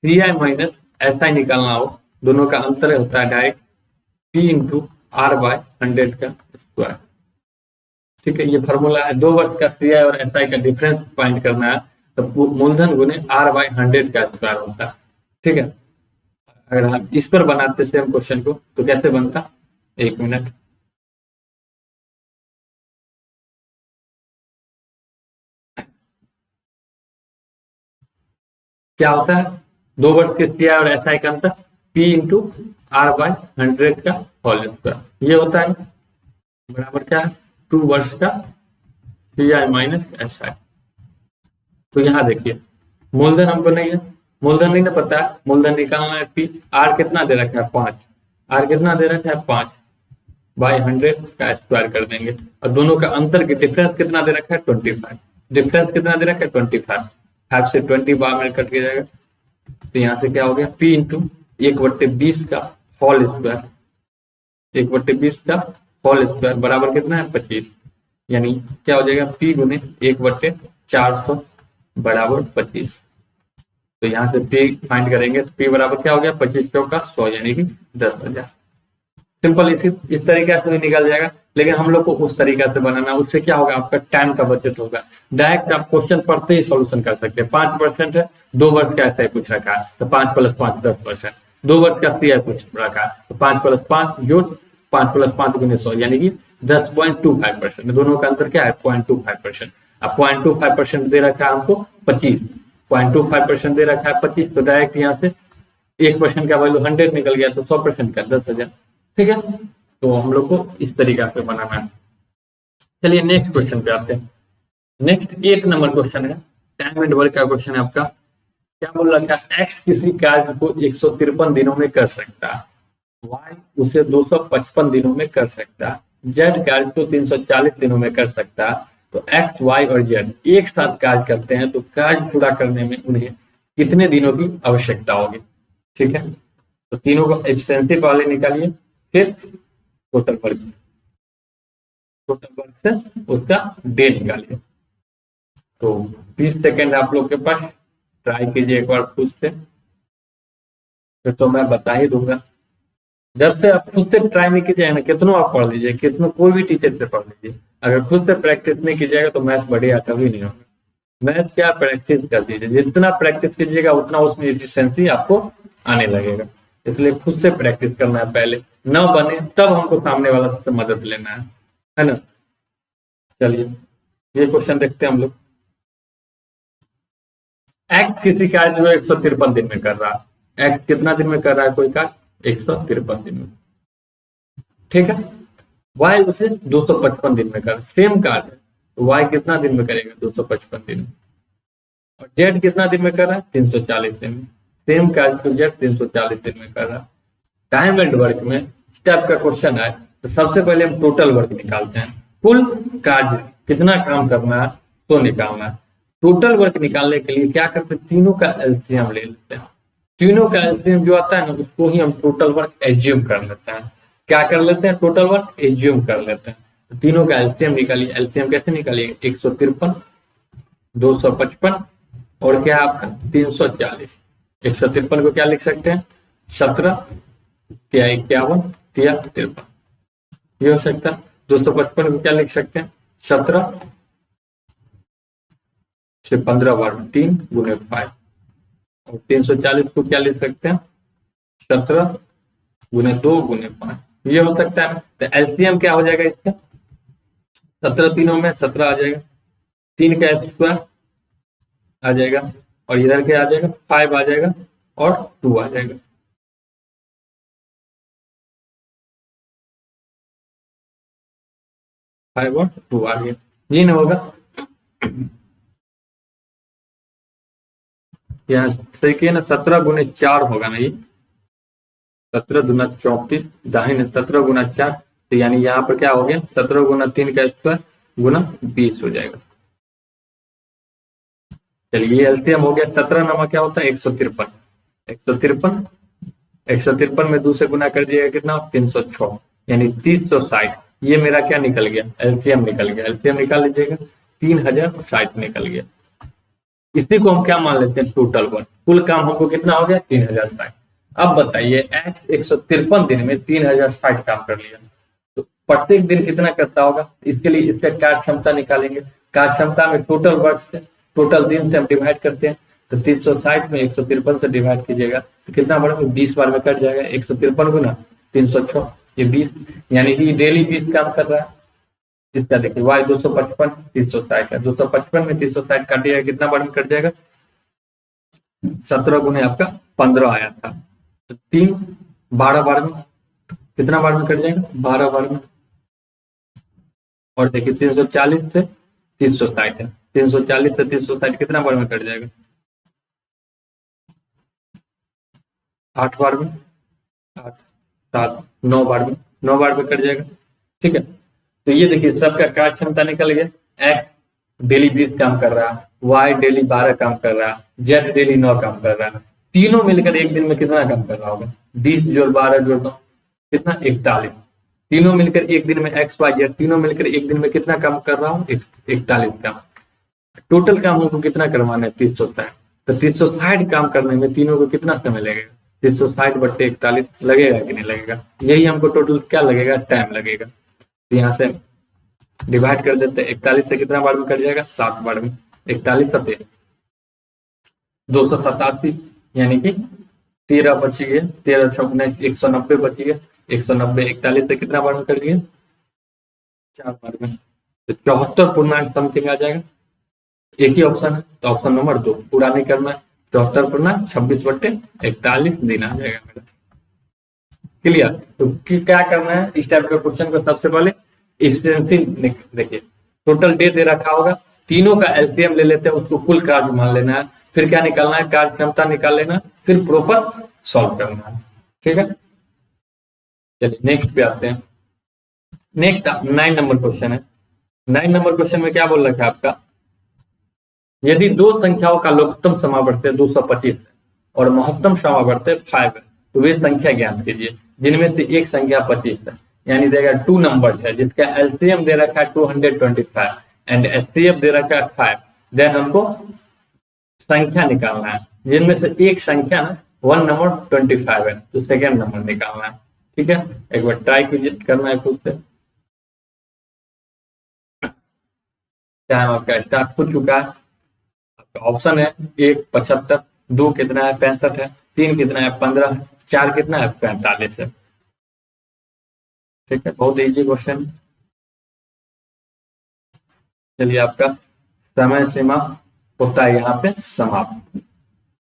[SPEAKER 1] CI - SI निकालना हो, दोनों का अंतर होता है डायरेक्ट P × r/100 का स्क्वायर। ठीक है, ये फॉर्मूला है। 2 वर्ष का CI और SI का डिफरेंस फाइंड करना है तो मूलधन गुने r/100 का स्क्वायर होता है। ठीक है, अगर हम इस पर बनाते सेम क्वेश्चन को तो कैसे बनता, 1 मिनट। क्या होता है 2 वर्ष के CI और SI का अंतर P इंटू r/100 का होल स्क्वायर, ये होता है बराबर क्या है 2 वर्ष का CI माइनस SI। तो यहाँ देखिए मूलधन हमको नहीं है, मूलधन नहीं ना पता है, मूलधन निकालना है। P R कितना दे रखा है 5, R कितना दे रखा है 5/100 का स्क्वायर कर देंगे और दोनों का अंतर के डिफरेंस कितना दे रखा है 25। डिफरेंस कितना दे रखा है 25, 5 से 20 बार में कट के जाएगा। तो यहाँ से क्या हो गया P इंटू 1/20 का होल स्क्वायर, 1/20 का होल स्क्वायर बराबर कितना है 25, यानी क्या हो जाएगा P गुने 1/400 बराबर 25। तो यहाँ से P फाइंड करेंगे तो P बराबर क्या हो गया 25 का 100 यानी कि 10,000। सिंपल इस तरीके से भी निकल जाएगा, लेकिन हम लोग को उस तरीका से बनाना, उससे क्या होगा आपका टाइम का बचत होगा। डायरेक्ट आप क्वेश्चन पढ़ते ही सॉल्यूशन कर सकते हैं। 5% है, 2 वर्ष का ऐसा ही पूछ रखा है तो 5 + 5 10%, 2 वर्ष का CI पूछ रखा है तो 5 + 5 जोड़ 5 + 5 गुने 100 यानी कि 10.25%। दोनों का अंतर क्या है 0.25%। अब 0.25% दे रखा है हमको 25, 0.25% दे रखा है 25, तो डायरेक्ट यहाँ से 1% का वैल्यू 100 निकल गया तो 100% का 10,000। ठीक है, तो हम लोग को इस तरीका से बनाना है। चलिए नेक्स्ट क्वेश्चन पे आते हैं। नेक्स्ट 8 नंबर क्वेश्चन है, टाइम एंड वर्क का क्वेश्चन है आपका। क्या बोल रखा है एक्स किसी कार्य को 153 दिनों में कर सकता है, वाई उसे 255 दिनों में कर सकता है, जेड कार्य को 340 दिनों में कर सकता है। तो एक्स वाई और जेड एक साथ कार्य करते हैं तो कार्य पूरा करने में उन्हें कितने दिनों की आवश्यकता होगी। ठीक है, तो तीनों को एफिशिएंसी वाले निकालिए, फिर टोटल वर्क से उसका डे निकालिए। तो 20 सेकेंड आप लोग के पास, ट्राई कीजिए एक बार खुद से, फिर तो मैं बता ही दूंगा। जब से आप खुद से ट्राई नहीं कीजिएगा ना, कितनों आप पढ़ लीजिए, कितनों कोई भी टीचर से पढ़ लीजिए, अगर खुद से प्रैक्टिस नहीं कीजिएगा तो मैथ बढ़िया कभी नहीं होगा। मैथ क्या प्रैक्टिस कर दीजिए, जितना प्रैक्टिस कीजिएगा उतना उसमें एफिशिएंसी आपको आने लगेगा। इसलिए खुद से प्रैक्टिस करना है, पहले न बने तब हमको सामने वाला से मदद लेना है ना। चलिए ये क्वेश्चन देखते हैं हम लोग। एक्स किसी कार्य को 153 दिन में कर रहा है। एक्स कितना दिन में कर रहा है कोई कार्य 153 दिन में। ठीक है, वाई उसे 255 दिन में कर, सेम कार्य है तो वाई कितना दिन में करेगा 255 दिन में। और जेड कितना दिन में कर रहा है 340 दिन में। सेम कार्य को जेड 340 दिन में कर रहा है। टाइम एंड वर्क में स्टेप का क्वेश्चन है तो सबसे पहले हम टोटल वर्क निकालते हैं, कुल कार्य कितना काम करना है तो निकालना है। टोटल वर्क निकालने के लिए क्या करते हैं, तीनों का एलसीएम ले लेते हैं। तीनों का एलसीएम जो आता है ना उसको ही हम टोटल वर्क एज्यूम कर लेते हैं। क्या कर लेते हैं, टोटल वर्क एज्यूम कर लेते हैं। तो तीनों का एलसीएम निकालिए। एलसीएम कैसे निकालिए, 153, 255 और क्या आपका 340। 153 को क्या लिख सकते हैं 17, क्या 51, क्या 53, ये हो सकता है। 255 को क्या लिख सकते हैं 17 से 15 बार 3 गुने 5, और 340 को क्या लिख सकते हैं 17 गुने 2 गुने 5, ये हो सकता है। तो एलसीएम क्या हो जाएगा इसका, 17 तीनों में 17 आ जाएगा, 3 का स्क्वायर आ जाएगा और इधर क्या आ जाएगा 5 आ जाएगा और 2 आ जाएगा। फाइव और 2 आ गया, ये ना होगा। यहाँ सही किया ना, 17 गुने 4 होगा ना, ये 17 दूना 34, दाहिने 17 गुना 4, तो यानी यहाँ पर क्या हो गया 17 गुना 3 का स्क्वायर गुना 20 हो जाएगा। चलिए ये एलसीएम हो गया। 17 नामा क्या होता है 153, 153, 153 में 2 से गुना कर दिएगा कितना 306, यानी 360। ये मेरा क्या निकल गया एलसीएम निकल गया। एलसीएम निकाल लीजिएगा 3060 निकल गया। इसी को हम क्या मान लेते हैं टोटल वर्क, कुल काम हमको कितना हो गया 3060। अब बताइए एक्स 153 दिन में 3060 काम कर लिया, प्रत्येक दिन कितना करता होगा, इसके लिए इसका कार्य क्षमता निकालेंगे। कार्य क्षमता में टोटल वर्क से टोटल दिन से हम डिवाइड करते हैं, तो 360 में 153 से डिवाइड कीजिएगा तो कितना बढ़ेगा, 20 बार में कट जाएगा। 153 गुना 306 ये 20, यानी कि डेली 20 काम कर रहा है। इसका देखिए y 255 360 है, 255 में 360 काटिएगा कितना बार में कट जाएगा, 17 गुने आपका 15 आया था, तो 3 12 बार में कितना बार में कट जाएगा, 12 बार में। और देखिए 340 से 360 है, 340 से 360 कितना बार में कट जाएगा, 8 बार में, 8 7 9 बार में, 9 बार में कट जाएगा। ठीक है, तो ये देखिए सबका कार्य क्षमता निकल गया। एक्स डेली 20 काम कर रहा है, वाई डेली 12 काम कर रहा है, जेड डेली 9 काम कर रहा है। तीनों मिलकर एक दिन में कितना काम कर रहा होगा, 20 जोड़ 12 जोड़ 9 कितना 41। तीनों मिलकर एक दिन में एक्स वाई जेड तीनों मिलकर एक दिन में कितना काम कर रहा हूँ, 41 काम। टोटल काम हमको कितना करवाना है, 360। तो 360 काम करने में तीनों को कितना समय लगेगा, 360/41 लगेगा कि नहीं लगेगा, यही हमको टोटल क्या लगेगा, टाइम लगेगा। तो यहाँ से डिवाइड कर देते हैं, 41 से कितना बार में कट जाएगा, 7 बार में। 41 सत्य 287, यानी कि 13 बची गए, 13 6 19 190 बची गए। 190 41 से कितना बार में कट गया, 4 बार में, तो 74 पूर्णांक समथिंग आ जाएगा। एक ही ऑप्शन है, तो ऑप्शन नंबर 2 पूरा नहीं करना है, 74 पूर्णांक 26/41 दिन आ जाएगा मेरा। क्लियर। तो क्या करना है, इस टाइप के क्वेश्चन को सबसे पहले एफिशिएंसी देखिए, टोटल डे दे रखा होगा, तीनों का एलसीएम ले लेते हैं, उसको कुल कार्य मान लेना है, फिर क्या निकालना है, कार्य क्षमता निकाल लेना, फिर प्रॉपर सॉल्व करना है। ठीक है, चलिए नेक्स्ट पे आते हैं। नेक्स्ट 9 नंबर क्वेश्चन है। 9 नंबर क्वेश्चन में क्या बोल रखा है आपका, यदि दो संख्याओं का लघुत्तम समावर्त 225 है और महत्तम समावर्त 5 है, तो वे संख्या ज्ञात कीजिए जिनमें से एक संख्या 25 है, यानी देगा 2 नंबर है जिसका एलसीएम दे रखा है 225 एंड एचसीएफ दे रखा है 5। देन हमको संख्या निकालना है जिनमें से एक संख्या 1 नंबर 25 है, तो सेकेंड नंबर निकालना है। ठीक है, एक बार ट्राई कीजिए, करना है खुद से। टाइम आपका स्टार्ट हो चुका है। ऑप्शन है 1 75, 2 कितना है 65 है, 3 कितना है 15 है, 4 कितना है 45 है। ठीक है, बहुत इजी क्वेश्चन। चलिए, आपका समय सीमा होता है यहाँ पे समाप्त।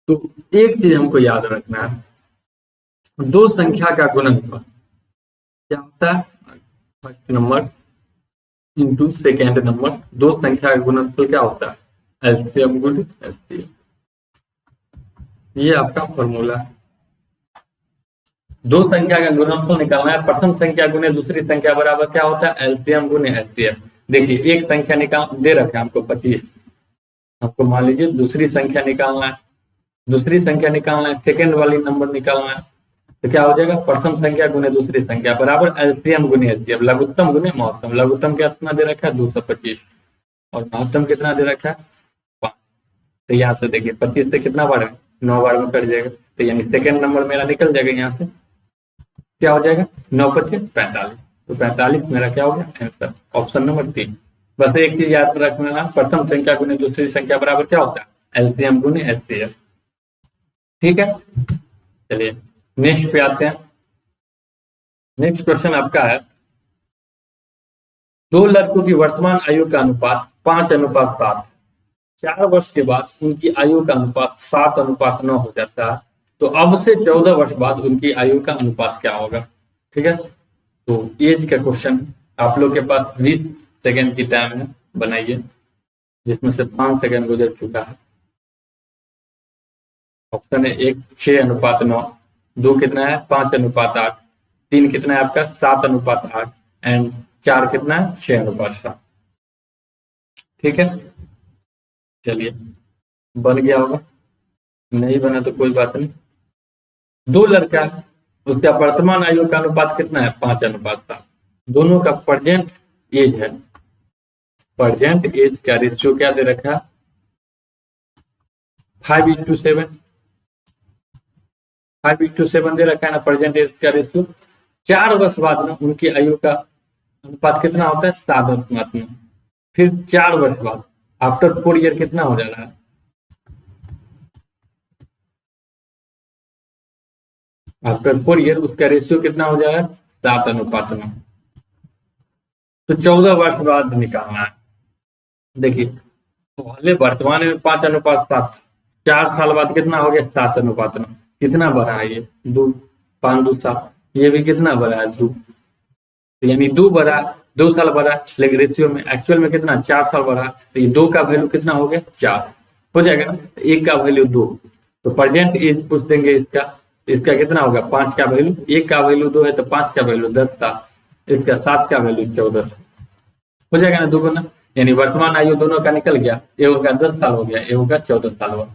[SPEAKER 1] तो एक चीज हमको याद रखना है, दो संख्या का गुणनफल क्या होता है, first number into second number, दो संख्या का गुणनफल क्या होता है, एलसीएम गुण एचसीएफ। ये आपका फॉर्मूला है। दो संख्या का गुणनफल निकालना है, प्रथम संख्या गुने दूसरी संख्या बराबर क्या होता है, एलसीएम गुने एचसीएफ। देखिए एक संख्या निकाल दे रखा है हमको 25, आपको मान लीजिए दूसरी संख्या निकालना है, दूसरी संख्या निकालना है, सेकेंड वाली नंबर निकालना है, तो क्या हो जाएगा, प्रथम संख्या गुने दूसरी संख्या बराबर एलसीएम गुने एचसीएफ, लघुत्तम गुने महत्तम। लघुत्तम कितना दे रखा है 225 और महत्तम कितना दे रखा है 5। तो यहाँ से देखिए 25 से कितना बार है, 9 बार में कट जाएगा, तो यानी सेकेंड नंबर मेरा निकल जाएगा। यहाँ से क्या हो जाएगा, 9 × 5 = 45, तो 45 मेरा क्या हो गया आंसर, ऑप्शन नंबर 3। बस एक चीज याद रखना, प्रथम संख्या गुने दूसरी संख्या बराबर क्या होता है, एलसीएम गुने एचसीएफ। ठीक है, चलिए नेक्स्ट पे आते हैं। नेक्स्ट क्वेश्चन आपका है, दो लड़कों की वर्तमान आयु का अनुपात 5:7, 4 वर्ष के बाद उनकी आयु का अनुपात 7:9 हो जाता है, तो अब से 14 वर्ष बाद उनकी आयु का अनुपात क्या होगा। ठीक है, तो एज का क्वेश्चन, आप लोग के पास 20 सेकेंड की टाइम है, बनाइए, जिसमें से 5 सेकेंड गुजर चुका है। ऑप्शन है 1 6:9, 2 कितना है 5:8, 3 कितना है आपका 7:8 एंड 4 कितना है 6:7। ठीक है, चलिए बन गया होगा, नहीं बना तो कोई बात नहीं। दो लड़का है, उसका वर्तमान आयु का अनुपात कितना है 5:7, दोनों का प्रेजेंट एज है, प्रेजेंट एज का रेशियो क्या दे रखा है 5:7, 5:7 दे रखा है ना प्रेजेंट एज का रेशियो। 4 वर्ष बाद ना उनकी आयु का अनुपात कितना होता है 7 अनुपात में। फिर 4 वर्ष बाद आफ्टर 4 ईयर कितना हो जा रहा है, आफ्टर 4 ईयर उसका रेशियो कितना हो जा रहा है 7 अनुपात 9। तो 14 वर्ष बाद निकालना है। देखिए पहले वर्तमान में 5 अनुपात 7, 4 साल बाद कितना हो गया 7 अनुपात 9। कितना बढ़ा है ये 2, 5 2 7, ये भी कितना बढ़ा है 2, यानी 2 बढ़ा, 2 साल बढ़ा, लेकिन रेशियो में एक्चुअल में कितना 4 साल बढ़ा, तो ये 2 का वैल्यू कितना हो गया 4 हो जाएगा ना। एक का वैल्यू 2, तो प्रेजेंट एज पूछ देंगे इसका, इसका कितना होगा 5 का वैल्यू, एक का वैल्यू 2 है तो 5 का वैल्यू 10 साल, इसका 7 का वैल्यू 14 हो जाएगा ना दोगुना। यानी वर्तमान आयु दोनों का निकल गया, एगो का 10 साल हो गया, एगो का 14 साल हुआ।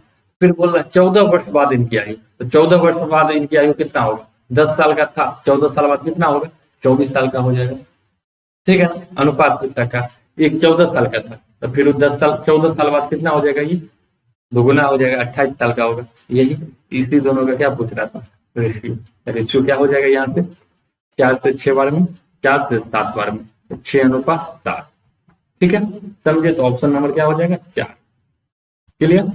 [SPEAKER 1] फिर बोल रहा है 14 वर्ष बाद इनकी आयु, तो 14 वर्ष बाद इनकी आयु कितना होगा, 10 साल का था, 14 साल बाद कितना होगा 24 साल का हो जाएगा। ठीक है ना, अनुपात कितना का, एक 14 साल का था, तो फिर 10 साल 14 साल बाद कितना हो जाएगा, ये दोगुना हो जाएगा 28 साल का होगा। यही इसी दोनों का क्या पूछ रहा था, रेशियो। रेशियो क्या हो जाएगा यहाँ से 4 से 6 बार में, 4 से 7 बार में, 6 अनुपात 7। ठीक है, समझे, तो ऑप्शन नंबर क्या हो जाएगा 4। क्लियर।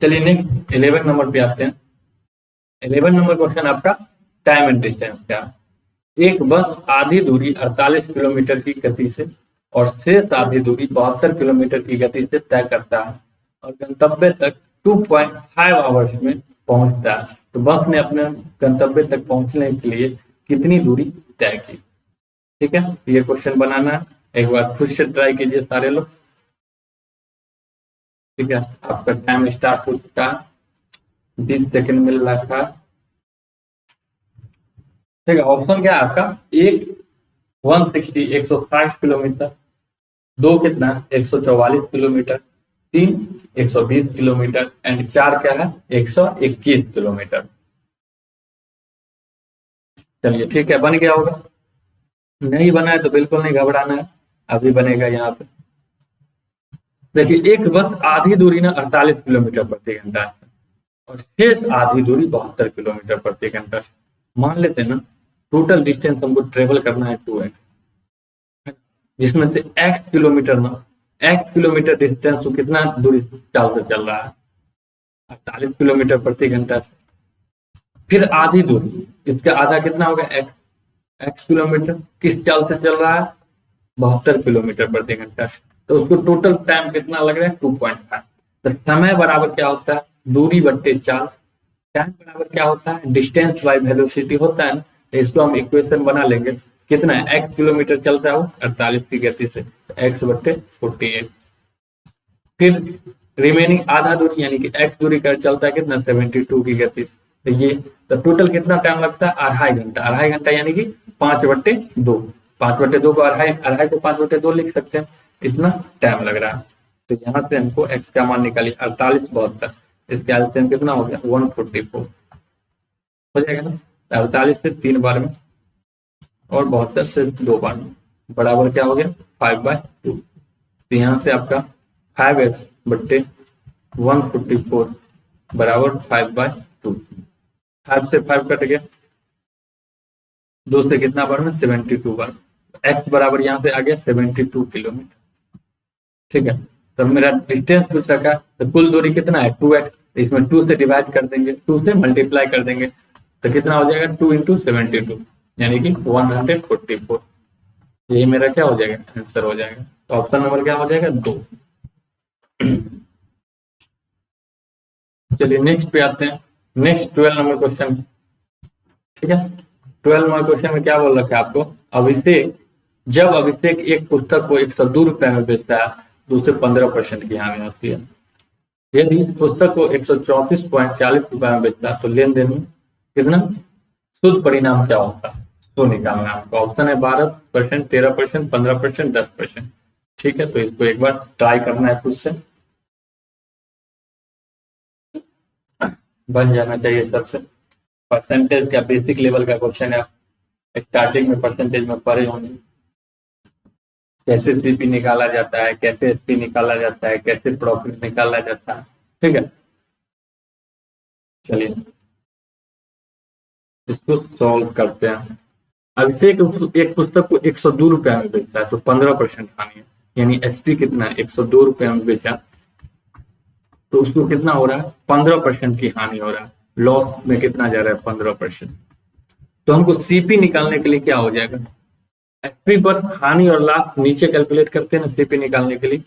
[SPEAKER 1] चलिए नेक्स्ट 11 नंबर पे आते हैं। 11 नंबर क्वेश्चन आपका टाइम एंड डिस्टेंस का। एक बस आधी दूरी 48 किलोमीटर की गति से और शेष आधी दूरी 72 किलोमीटर की गति से तय करता है और गंतव्य तक 2.5 आवर्स में पहुंचता है। तो बस ने अपने गंतव्य तक पहुंचने के लिए कितनी दूरी तय की। ठीक है, ये क्वेश्चन बनाना है, एक बार खुद से ट्राई कीजिए सारे लोग। ठीक है, आपका टाइम स्टार्ट हो चुका है, 20 सेकंड मिल रहा है। ठीक है, ऑप्शन क्या है आपका, एक 160 किलोमीटर, 2 कितना 144 किलोमीटर, 3 120 किलोमीटर एंड 4 क्या है 121 किलोमीटर। चलिए ठीक है, बन गया होगा। नहीं बना है तो बिल्कुल नहीं घबराना है, अभी बनेगा यहाँ पे। देखिए एक बस आधी दूरी ना 48 किलोमीटर प्रति घंटा है और शेष आधी दूरी 72 किलोमीटर प्रति घंटा है। मान लेते हैं ना टोटल डिस्टेंस हमको ट्रेवल करना है 2x, जिसमें से x किलोमीटर ना, x किलोमीटर डिस्टेंस तो कितना दूरी चाल से चल रहा है 48 किलोमीटर प्रति घंटा से। फिर आधी दूरी, इसका आधा कितना होगा x किलोमीटर किस चाल से चल रहा है 72 किलोमीटर प्रति घंटा, तो उसको टोटल टाइम कितना लग रहा है 2.5। तो समय बराबर क्या होता है दूरी बट्टे चाल, टाइम बराबर क्या होता है डिस्टेंस बाय वेलोसिटी होता है ना। तो इसको हम इक्वेशन बना लेंगे, कितना है x किलोमीटर चलता है वो 48 की गति से, तो x बट्टे 48। फिर रिमेनिंग आधा दूरी यानी कि x दूरी का चलता है कितना 72 की गति से, तो ये तो टोटल कितना टाइम लगता है 2.5 घंटा। 2.5 घंटा यानी कि 5/2, 5/2 को अढ़ाई को 5/2 लिख सकते हैं, इतना टाइम लग रहा है। तो यहाँ से हमको x का मान निकालिए 48 72, इसके एलसीएम कितना हो गया 144 हो जाएगा ना। 48 से 3 बार में और 72 से 2 बार में बराबर क्या हो गया 5/2। तो यहाँ से आपका 5x बट्टे 144 बराबर 5/2। 5 से 5 कट गया, 2 से कितना बार में 72 बार, x बराबर यहाँ से आ गया 72 किलोमीटर। ठीक है, तो मेरा डिस्टेंस पूछ रखा है, तो कुल दूरी कितना है 2x, तो इसमें 2 से डिवाइड कर देंगे, 2 से मल्टीप्लाई कर देंगे, तो कितना हो जाएगा 2 × 72 यानी कि 144। यही मेरा क्या हो जाएगा आंसर हो जाएगा। तो ऑप्शन नंबर क्या हो जाएगा 2। चलिए नेक्स्ट पे आते हैं, नेक्स्ट 12 नंबर क्वेश्चन। ठीक है, 12 नंबर क्वेश्चन में क्या बोल रखा है आपको, अभिषेक जब अभिषेक एक पुस्तक को 102 रुपए में बेचता है तो उसे 15% की हानि होती है। यदि पुस्तक को 134.40 रुपए में बेचता है तो लेन देन में कितना शुद्ध परिणाम क्या होता है, तो निकालना है आपका। ऑप्शन है 12%, 13%, 15%, 10%। ठीक है, तो इसको एक बार ट्राई करना है खुद से, बन जाना चाहिए सबसे। परसेंटेज का बेसिक लेवल का क्वेश्चन है, स्टार्टिंग में परसेंटेज में पढ़े होंगे, कैसे सीपी निकाला जाता है, कैसे एसपी निकाला जाता है, कैसे प्रॉफिट निकाला जाता है। ठीक है, चलिए इसको सॉल्व करते हैं। अभिषेक एक पुस्तक को 102 रुपया में बेचता है तो 15% हानि है, यानी एसपी कितना है 102 रुपया में बेचा तो उसको कितना हो रहा है 15% की हानि हो रहा है, लॉस में कितना जा रहा है 15%। तो हमको सीपी निकालने के लिए क्या हो जाएगा, एसपी पर हानि और लाभ नीचे कैलकुलेट करते हैं ना, सीपी निकालने के लिए,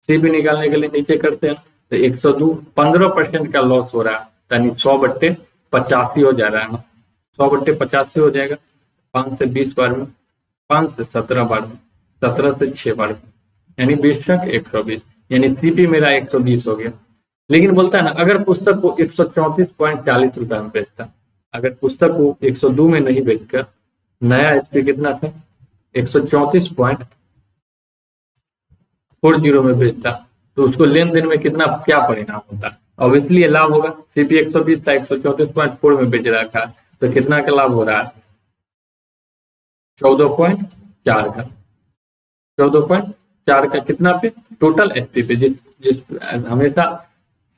[SPEAKER 1] सीपी निकालने के लिए नीचे करते हैं तो 102 15% का लॉस हो रहा है, यानी 100/85 हो जा रहा है ना, 100/85 हो जाएगा। 5 से 20 बार में, 5 से 17 बार में, 17 से 6 बार में, यानी 20 120, यानी सीपी मेरा 120 हो गया। लेकिन बोलता है ना अगर पुस्तक को 134.40 रुपए में बेचता, अगर पुस्तक को 102 में नहीं बेचकर नया एसपी कितना था 134.40 में बेचता तो उसको लेन देन में कितना क्या परिणाम होता, ऑब्वियसली ये लाभ होगा। सीपी 120 था, 134.4 में बेच रहा था तो कितना का लाभ हो रहा है 14.4 का, 14.4 का कितना पे टोटल एसपी पे, जिस हमेशा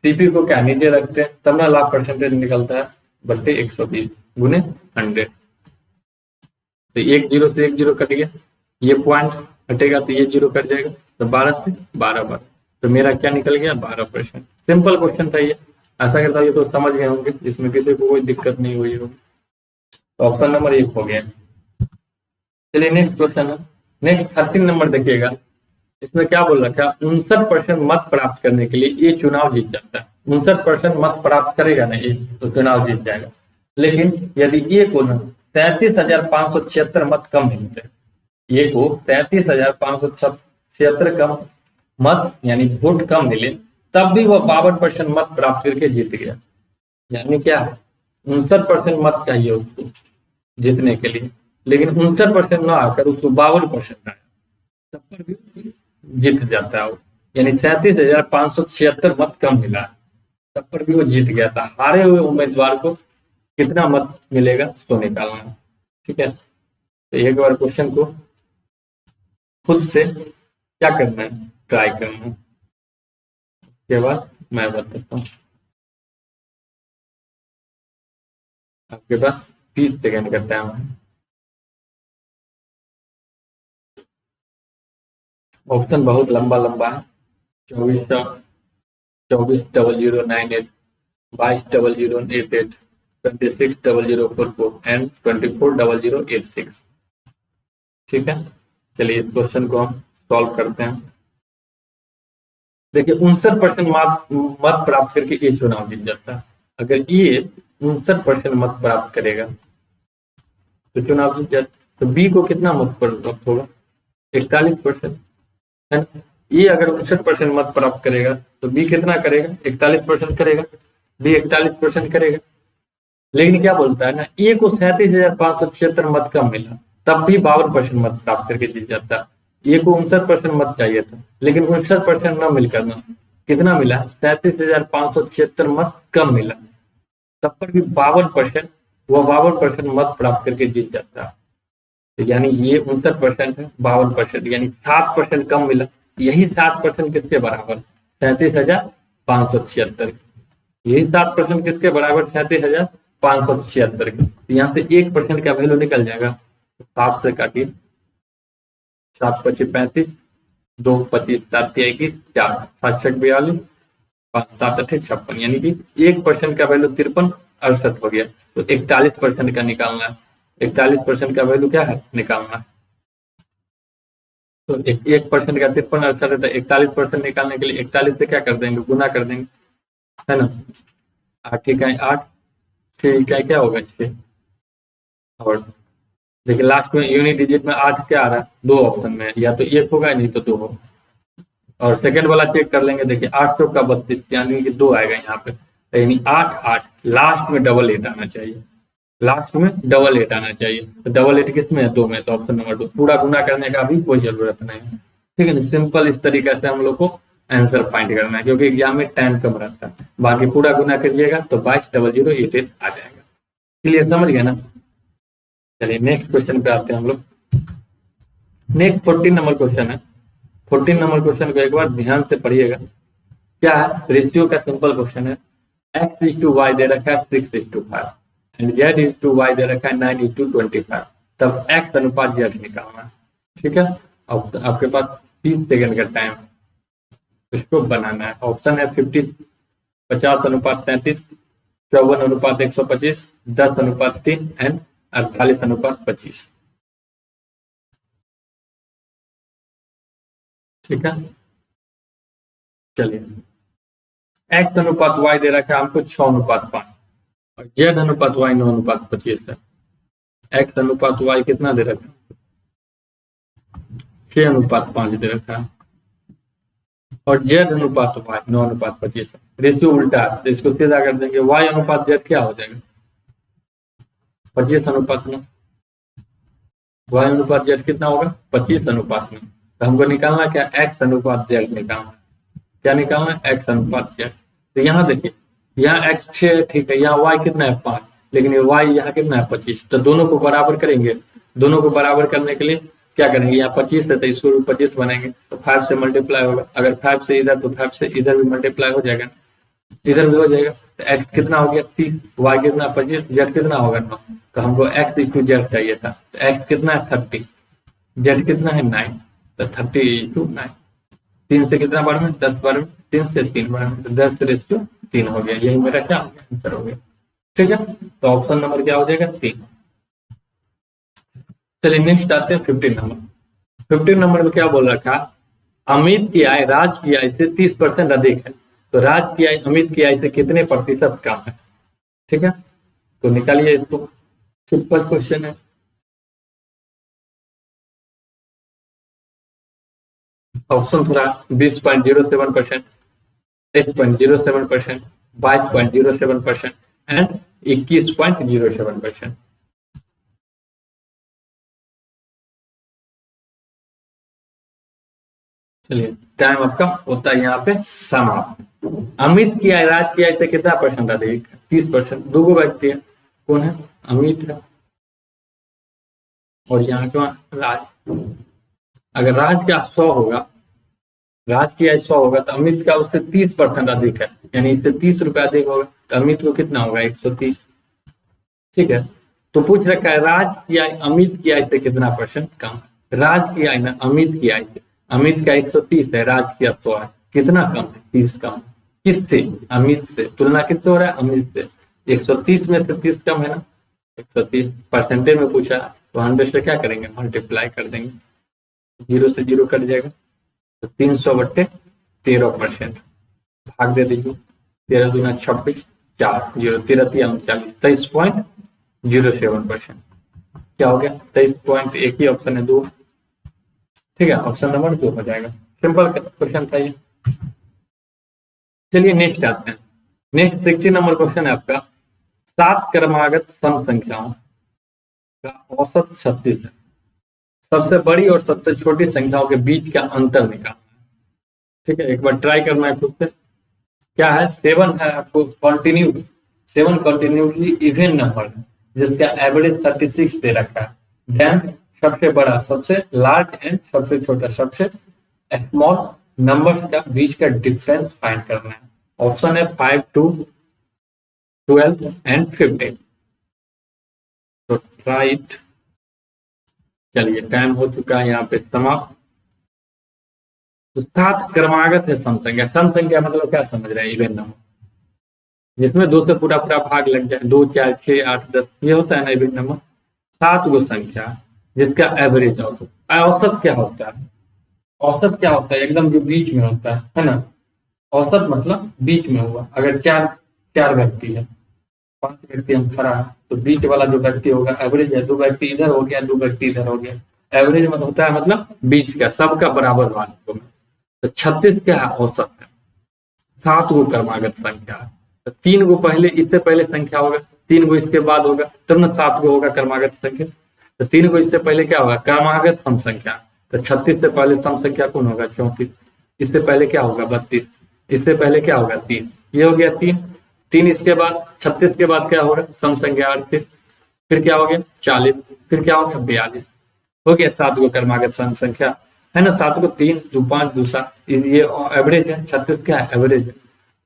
[SPEAKER 1] सीपी को क्या नीचे रखते हैं तब ना लाभ परसेंटेज निकलता है, बल्कि 120 गुने 100, तो एक जीरो से एक जीरो कट गया, ये पॉइंट हटेगा तो ये जीरो कट जाएगा, तो 12 से 12 बार, तो मेरा क्या निकल गया 12%। सिंपल क्वेश्चन था ये, ऐसा करता ये तो समझ गए होंगे, इसमें किसी को कोई दिक्कत नहीं हुई होगी। तो ऑप्शन नंबर 1 हो गया। चलिए नेक्स्ट क्वेश्चन है, नेक्स्ट 13 नंबर देखिएगा, इसमें क्या बोल रखा है 59% मत प्राप्त करने के लिए ये चुनाव जीत जाता है, 59% मत प्राप्त करेगा ना ये तो चुनाव जीत जाएगा। लेकिन यदि ये को 37,576 मत कम मिलते हैं, ये को 37,576 कम मत यानी वोट कम मिले तब भी वह 52% मत प्राप्त करके जीत गया, यानी क्या 59% मत चाहिए उसको जीतने के लिए, लेकिन 59% ना आकर उसको 52% आया तब पर भी जीत जाता है वो, यानी 37,576 मत कम मिला तब पर भी वो जीत गया था। हारे हुए उम्मीदवार को कितना मत मिलेगा उसको निकालना, ठीक है। तो एक बार क्वेश्चन को खुद से क्या करना है ट्राई करना है, उसके बाद मैं बताता हूँ। आपके पास 30 सेकेंड का टाइम है। ऑप्शन बहुत लंबा लंबा है, 24,00,98, 22,00,88, 26,00,44 एंड 24,00,86, ठीक है। चलिए इस क्वेश्चन को हम सॉल्व करते हैं। देखिए 59% मत प्राप्त करके ये चुनाव जीत जाता है, अगर ये 59% मत प्राप्त करेगा तो चुनाव जीत जाता, तो बी को कितना मत प्राप्त होगा 41%, है ना। ये अगर 59% मत प्राप्त करेगा तो बी कितना करेगा 41% करेगा, बी 41% करेगा। लेकिन क्या बोलता है ना ए को 37,576 मत कम मिला तब भी 52% मत प्राप्त करके जीत जाता, ए को 59% मत चाहिए था लेकिन 59% न मिलकर ना कितना मिला 37,576 मत कम मिला तब पर भी 52% वह 52% मत प्राप्त करके जीत जाता, तो यानी ये 59% है 52%, यानी 7% कम मिला, यही 7% किसके बराबर 37,576, यही 7% किसके बराबर 37,576 के, तो यहाँ से 1% का वैल्यू निकल जाएगा, 7 से काटिए 7 × 25 35, 2 × 25 7 × 21 4, 7 × 42 5 7 8 56, यानी कि 1% का वैल्यू 53 68 हो गया, तो 41% का निकालना है, 41% का वैल्यू क्या है निकालना है, तो 1% का 53 68 है, तो 41% निकालने के लिए 41 से क्या कर देंगे गुना कर देंगे, है ना। 8 इकाई 8, 6 इकाई क्या होगा 6, और देखिए लास्ट में यूनिट डिजिट में 8 क्या आ रहा है 2 ऑप्शन में, या तो 1 होगा नहीं तो 2 होगा, और सेकंड वाला चेक कर लेंगे, देखिए 8 चौका 32 यानी कि 2 आएगा यहाँ पे, यानी 8 8 लास्ट में डबल 8 आना चाहिए, लास्ट में डबल 8 आना चाहिए, तो डबल 8 किस में है 2 में, तो ऑप्शन नंबर 2, पूरा गुना करने का भी कोई जरूरत नहीं है, ठीक है ना। सिंपल इस तरीके से हम लोग को आंसर फाइंड करना है, क्योंकि एग्जाम में टाइम कम रहता है, बाकी पूरा गुना करिएगा तो 22,00,088 आ जाएगा। क्लियर समझ गए ना। चलिए नेक्स्ट क्वेश्चन पे आते हैं हम लोग। नेक्स्ट 14 नंबर क्वेश्चन है, 14 नंबर क्वेश्चन को एक बार ध्यान से पढ़िएगा। क्या है रेशियो का सिंपल क्वेश्चन है, x/y दे रखा है 6/5 एंड z/y दे रखा है 9/25, तब x अनुपात z निकालना है। ठीक है, अब आपके पास 30 सेकंड का टाइम, इसको बनाना है। ऑप्शन है 50:33, 54:125, 10:3 एंड 48:25। ठीक है, चलिए x अनुपात y दे रखा है हमको 6:5 और z अनुपात y 9:25 है। x अनुपात y कितना दे रखा है? 6:5 दे रखा है और z अनुपात y 9:25 है। रेशियो उल्टा है तो इसको सीधा कर देंगे, y अनुपात z क्या हो जाएगा? 25:9। y अनुपात z कितना होगा? 25:9। तो हमको निकालना क्या? x अनुपात z निकालना। क्या निकालना है? x अनुपात z। तो यहाँ देखिए, यहाँ x 6 ठीक है, यहाँ y कितना है? 5, लेकिन ये y यहाँ कितना है? 25। तो दोनों को बराबर करेंगे। दोनों को बराबर करने के लिए क्या करेंगे? यहाँ 25 है तो इसको भी 25 बनाएंगे तो 5 से मल्टीप्लाई होगा। अगर 5 से इधर तो 5 से इधर भी मल्टीप्लाई हो जाएगा, इधर भी हो जाएगा। तो x कितना हो गया? 30, y कितना? 25, z कितना होगा? 9। तो हमको x इक्वल z चाहिए था, तो x कितना है? 30, z कितना है? 9। तो 30:9। 3 से कितना बार में? 10 बार में। 3 से 3 बार में, तो 10:3 हो गया। यही मेरा क्या हो गया? आंसर हो गया। ठीक है, तो ऑप्शन नंबर क्या हो जाएगा? 3। चलिए नेक्स्ट आते हैं 15 नंबर। 15 नंबर में क्या बोल रखा? अमित की आय राज की आय से 30% अधिक है, तो राज की आय अमित की आय से कितने प्रतिशत कम है? ठीक है, तो निकालिए इसको। सिंपल क्वेश्चन है। ऑप्शन थोड़ा 20.07%, 10.07%, 22.07% एंड 21.07%। चलिए टाइम आपका होता है यहाँ पे समाप्त। अमित की आय राज की आय से कितना परसेंट अधिक? 30%। दो व्यक्ति है, कौन है? अमित है और यहाँ का राज। अगर राज का 100 होगा, राज की आय 100 होगा तो अमित का उससे 30% अधिक है, यानी इससे 30 रुपए अधिक होगा तो अमित को कितना होगा? 130। ठीक है, तो पूछ रखा है राज की आय अमित की आय से कितना परसेंट कम है? राज की आय ना अमित की आय से, अमित का 130 है, राज की 100 है, कितना कम है? 30 कम। किससे? अमित से। तुलना किससे हो रहा है? अमित से। 130 में से 30 कम है ना, 130 परसेंटेज में पूछा तो 100 से क्या करेंगे? मल्टीप्लाई कर देंगे, 0 से 0 कट जाएगा तो 300/13%। भाग दे दीजिए, 13 दूना 26, 4 0 13 39, 23.07%। क्या हो गया? 23 एक ही ऑप्शन है, 2। ठीक है, ऑप्शन नंबर 2 हो जाएगा। सिंपल क्वेश्चन था ये। चलिए नेक्स्ट आते हैं। नेक्स्ट 60 नंबर क्वेश्चन है आपका। 7 क्रमागत सम संख्याओं का औसत 36 है। सबसे बड़ी और सबसे छोटी संख्याओं के बीच का अंतर निकालना है। ठीक है, एक बार ट्राई करना है खुद से। क्या है? 7 है आपको कंटिन्यू, 7 कंटिन्यूसली इवन नंबर है जिसका एवरेज 36 दे रखा है। देन सबसे बड़ा, सबसे लार्ज एंड सबसे छोटा, सबसे स्मॉल नंबर्स का बीच का डिफरेंस फाइंड करना है। ऑप्शन है 5 to 12 एंड 15। तो ट्राई इट। चलिए टाइम हो चुका है यहाँ पे समाप्त। तो 7 क्रमागत है सम संख्या। सम संख्या मतलब क्या समझ रहे हैं? इवन नंबर जिसमें 2 से पूरा पूरा भाग लग जाए, 2 4 6 8 10, ये होता है ना इवन नंबर। 7 गो संख्या जिसका एवरेज औसत। औसत क्या होता है? औसत क्या होता है? एकदम जो बीच में होता है ना। औसत मतलब बीच में हुआ। अगर चार व्यक्ति है, 5 व्यक्ति हम खड़ा है, तो बीच वाला जो व्यक्ति होगा एवरेज है। 2 व्यक्ति इधर हो गया, 2 व्यक्ति इधर हो गया। एवरेज मतलब होता है मतलब बीच का, सबका बराबर वाले में। तो 36 क्या है? औसत है। 7 गो क्रमागत संख्या है, तो 3 गो पहले, इससे पहले संख्या होगा, 3 गो इसके बाद होगा, तब ना 7 गो होगा क्रमागत संख्या। तो 3 गो इससे पहले क्या होगा? क्रमागत सम संख्या। तो 36 से पहले सम संख्या कौन होगा? 34। इससे पहले क्या होगा? 32। इससे पहले क्या होगा? 30। ये हो गया 3 इसके बाद 36 के बाद क्या होगा? सम संख्या 8। फिर क्या हो गया? 40। फिर क्या हो गया? 42। हो गया 7 गो क्रमागत सम संख्या है ना। 7 को 3 2 5 2 7, ये एवरेज है। 36 क्या है? एवरेज है।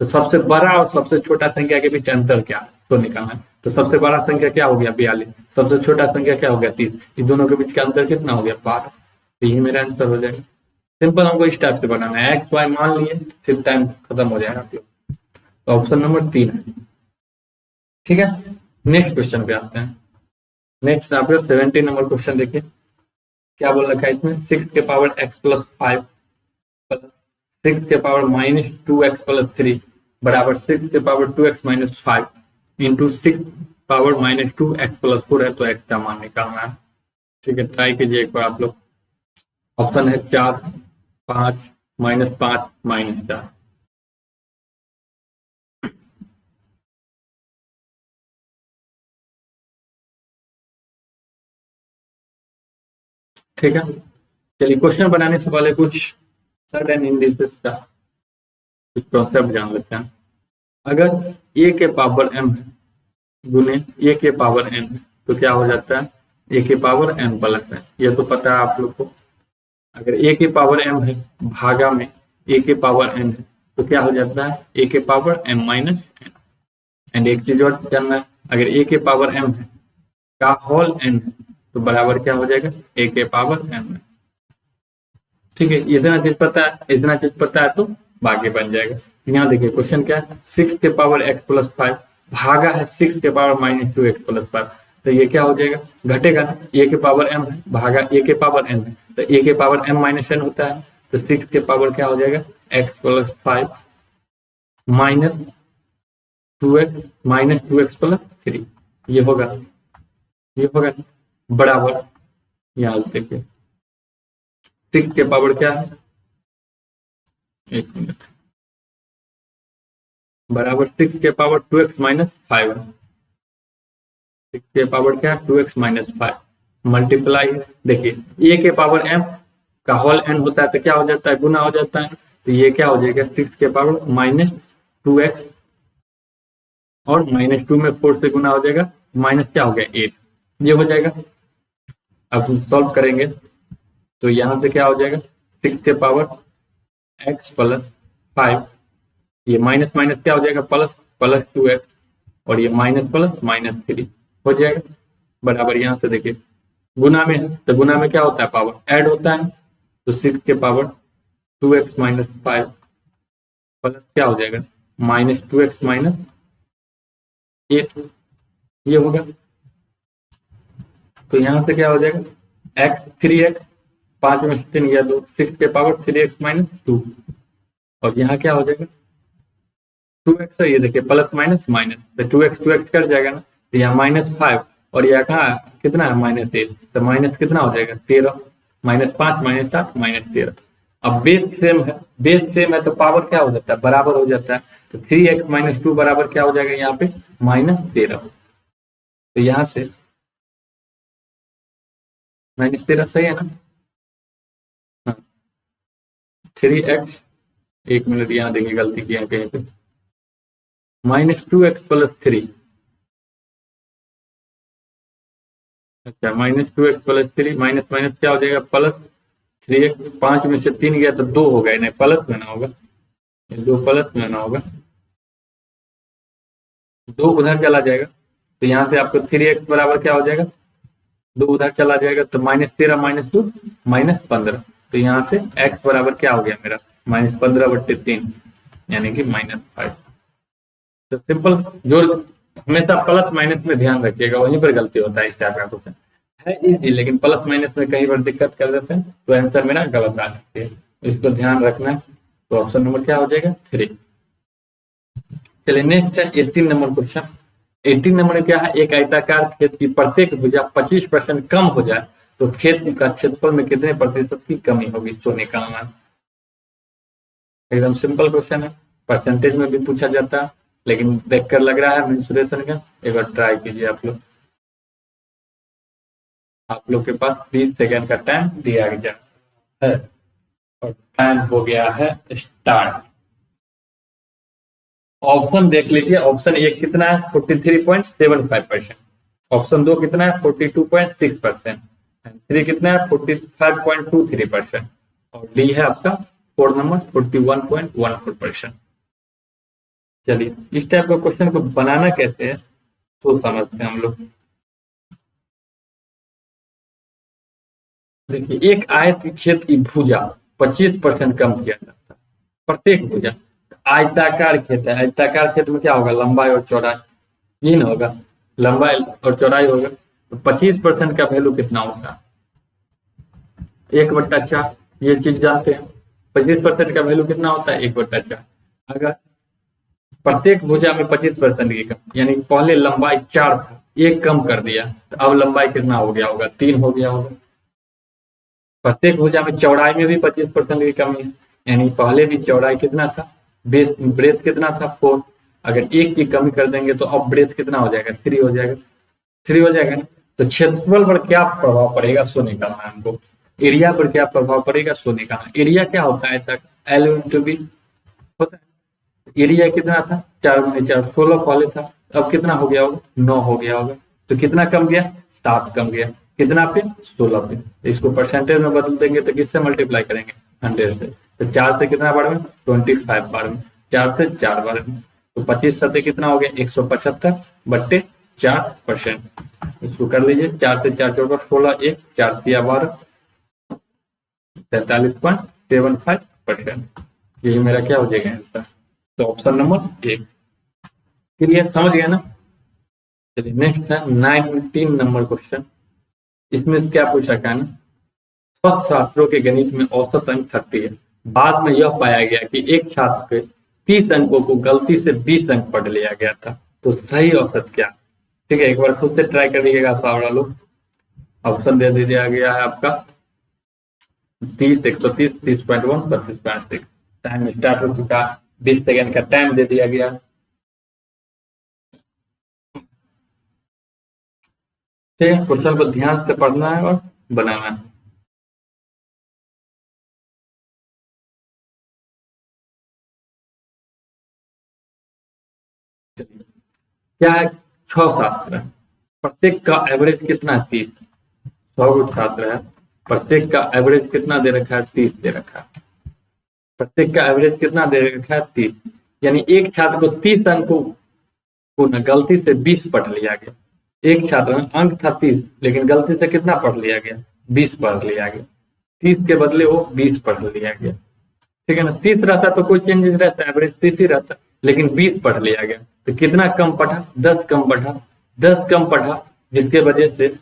[SPEAKER 1] तो सबसे बड़ा और सबसे छोटा संख्या के बीच अंतर क्या है? तो निकालना है। तो सबसे बड़ा संख्या क्या हो गया 42, सबसे छोटा संख्या क्या हो गया 30, इन दोनों के बीच का अंतर कितना हो गया 12। तो यही मेरा आंसर हो जाएगा। सिंपल हमको इस टाइप से बनाना है, एक्स वाई मान लिए, फिर टाइम खत्म हो जाएगा आप लोग। तो ऑप्शन नंबर 3 है। ठीक है, नेक्स्ट क्वेश्चन पे आते हैं। नेक्स्ट आपका 17 नंबर क्वेश्चन देखिए क्या बोल रखा है इसमें, 6 के पावर x प्लस 5 प्लस 6 के पावर माइनस 2x प्लस 3 बराबर 6 के power 2x minus 5 into 6 power minus 2x plus 4 है, तो x का मान निकालना है। ठीक है, ट्राई कीजिए एक बार आप लोग। ऑप्शन है 4, 5, -5, -4। ठीक है, चलिए क्वेश्चन बनाने से पहले कुछ सर्टेन इंडिसेस का कुछ कॉन्सेप्ट जान लेते हैं। अगर a के पावर m गुने a के पावर n तो क्या हो जाता है, a के पावर m प्लस है, ये तो पता है आप लोग को। अगर a के पावर m है भागा में a के पावर n है तो क्या हो जाता है a के power m minus n। And एक चीज और जानना है, अगर a के पावर m है का होल n है तो बराबर क्या हो जाएगा a के पावर m। ठीक है, इतना चीज पता है, इतना चीज पता है तो बाकी बन जाएगा। यहाँ देखिए क्वेश्चन क्या है, 6 के पावर x प्लस 5 भागा है 6 के पावर माइनस 2x प्लस 5, तो ये क्या हो जाएगा, घटेगा ना, a के पावर m है भागा a के पावर n है, तो a के पावर m माइनस n होता है, तो 6 के पावर क्या हो जाएगा x plus 5 minus 2x plus 3, ये होगा, ये होगा बराबर, यहाँ देखिए 6 के पावर क्या है, एक मिनट, बराबर 6 के पावर 2x माइनस 5 है, 6 के पावर क्या है 2x माइनस 5 मल्टीप्लाई, देखिए a के पावर m का होल n होता है तो क्या हो जाता है गुना हो जाता है, तो ये क्या हो जाएगा 6 के पावर माइनस 2x और माइनस 2 में 4 से गुना हो जाएगा, माइनस क्या हो गया 8, ये हो जाएगा। अब हम सॉल्व करेंगे तो यहाँ से क्या हो जाएगा 6 के पावर x प्लस 5, ये माइनस माइनस क्या हो जाएगा प्लस, प्लस 2x और ये माइनस प्लस माइनस 3 हो जाएगा बराबर, यहाँ से देखिए गुना में है तो गुना में क्या होता है पावर ऐड होता है, तो 6 के पावर 2x माइनस 5 प्लस क्या हो जाएगा माइनस 2x माइनस 8, ये होगा। तो यहाँ से क्या हो जाएगा x 3x 5 में से 3 गया 2, 6 के पावर 3x माइनस 2 और यहाँ क्या हो जाएगा 2x है, ये देखिए प्लस माइनस माइनस, तो 2x कट जाएगा ना, तो यहाँ -5 और यहाँ कहाँ कितना है -8, तो माइनस कितना हो जाएगा 13, -5 -7 -13। अब बेस सेम है, बेस सेम है तो पावर क्या हो जाता है बराबर हो जाता है, तो 3x माइनस 2 बराबर क्या हो जाएगा यहाँ पे -13, तो यहाँ से -13 सही है ना, हाँ 3x, एक मिनट यहाँ देखिए गलती किया कहीं पे, -2x प्लस 3, अच्छा -2x प्लस 3 माइनस माइनस क्या हो जाएगा प्लस 3x, 5 में से 3 गया तो 2 हो गया, नहीं प्लस में ना होगा, 2 प्लस में ना होगा, 2 उधर चला जाएगा तो यहाँ से आपको 3x बराबर क्या हो जाएगा 2 उधर चला जाएगा तो -13 -2 -15, तो यहाँ से x बराबर क्या हो गया मेरा -15/3 यानी कि -5। तो सिंपल, जो हमेशा प्लस माइनस में ध्यान रखिएगा, वहीं पर गलती होता है इस टाइप का क्वेश्चन है इजी, लेकिन प्लस माइनस में कई बार दिक्कत कर देते हैं तो आंसर मेरा गलत आ सकती है, इसको ध्यान रखना है। तो ऑप्शन नंबर क्या हो जाएगा 3। चलिए नेक्स्ट है 18 नंबर क्वेश्चन। 18 नंबर में क्या है, एक आयताकार खेत की प्रत्येक भुजा 25% कम हो जाए तो खेत का क्षेत्रफल में कितने प्रतिशत की कमी होगी, तो निकालना। एकदम सिंपल क्वेश्चन है, परसेंटेज में भी पूछा जाता है, लेकिन देखकर लग रहा है मेंसुरेशन का, एक बार ट्राई कीजिए आप लोग। आप लोग के पास 20 सेकेंड का टाइम दिया गया है और टाइम हो गया है स्टार्ट। ऑप्शन देख लीजिए, ऑप्शन 1 कितना है 43.75%, ऑप्शन 2 कितना है 42.6%, 3 कितना है 45.23% और डी है आपका 4 नंबर 41.14%। चलिए इस टाइप का क्वेश्चन को बनाना कैसे है तो समझते हैं हम लोग। देखिए, एक आयत के खेत की भुजा 25% कम किया जाता है, प्रत्येक भुजा। आयताकार खेत है, आयताकार खेत में क्या होगा, लंबाई और चौड़ाई, ये ना होगा, लंबाई और चौड़ाई होगा, तो 25% का वैल्यू कितना होगा, 1/4। ये चीज जानते हैं, 25% का वैल्यू कितना होता है, 1/4। अगर प्रत्येक भुजा में 25% की कम, यानी पहले लंबाई 4 था, एक कम कर दिया, तो अब लंबाई कितना हो गया होगा, 3 हो गया होगा। प्रत्येक भुजा में चौड़ाई में भी 25% की कमी है, यानी पहले भी चौड़ाई कितना था, बेस ब्रेथ कितना था, 4। अगर एक की कमी कर देंगे तो अब ब्रेथ कितना हो जाएगा, 3 हो जाएगा, 3 हो जाएगा ना। तो क्षेत्रफल पर क्या प्रभाव पड़ेगा, सो निकालना है हमको। एरिया पर क्या प्रभाव पड़ेगा, सो निकालना। एरिया क्या होता है, तक एल इंटू बी होता है। एरिया कितना था, 4×4 16 पहले था, अब कितना हो गया होगा, 9 हो गया होगा। तो कितना कम गया, 7 कम गया, कितना पे, 16 पे। तो इसको परसेंटेज में बदल देंगे तो किससे मल्टीप्लाई करेंगे, 100 से। तो 4 से कितना बार में, 25 बार में, 4 से 4 बार में, तो 25 सतह कितना हो गया, 175/4%। इसको कर लीजिए, 4 से 4 जोड़कर 16, 1 4 तिया 12, 43.75%। यही मेरा क्या हो जाएगा आंसर। तो ऑप्शन नंबर 1 क्लियर, समझ गया ना। चलिए नेक्स्ट है 19 नंबर क्वेश्चन। इसमें क्या पूछा क्या ना, स्वस्थ छात्रों के गणित में औसत अंक 30 है। बाद में यह पाया गया कि एक छात्र के 30 अंकों को गलती से 20 अंक पढ़ लिया गया था, तो सही औसत क्या। ठीक है, एक बार खुद से ट्राई करिएगा सावड़ा लोग। ऑप्शन दे दिया गया है आपका 30, 130, 30.1, 32.6। टाइम स्टार्ट हो चुका, 20 सेकेंड का टाइम दे दिया गया। ठीक है, क्वेश्चन को ध्यान से पढ़ना है और बनाना है। क्या है, 6 छात्र है, प्रत्येक का एवरेज कितना है, 30। 100 छात्र है, प्रत्येक का एवरेज कितना दे रखा है, 30 दे रखा है। प्रत्येक का एवरेज कितना दे रखा है, 30। यानी एक छात्र को 30 अंकों को न गलती से 20 पढ़ लिया गया। एक छात्र में अंक था 30, लेकिन गलती से कितना पढ़ लिया गया, 20 पढ़ लिया गया। 30 के बदले वो 20 पढ़ लिया गया। ठीक है ना, 30 रहता तो कोई चेंज नहीं रहता, एवरेज 30 ही रहता, लेकिन 20 पढ़ लिया गया। तो कितना कम पढ़ा, 10 कम पढ़ा, 10 कम पढ़ा, जिसके वजह से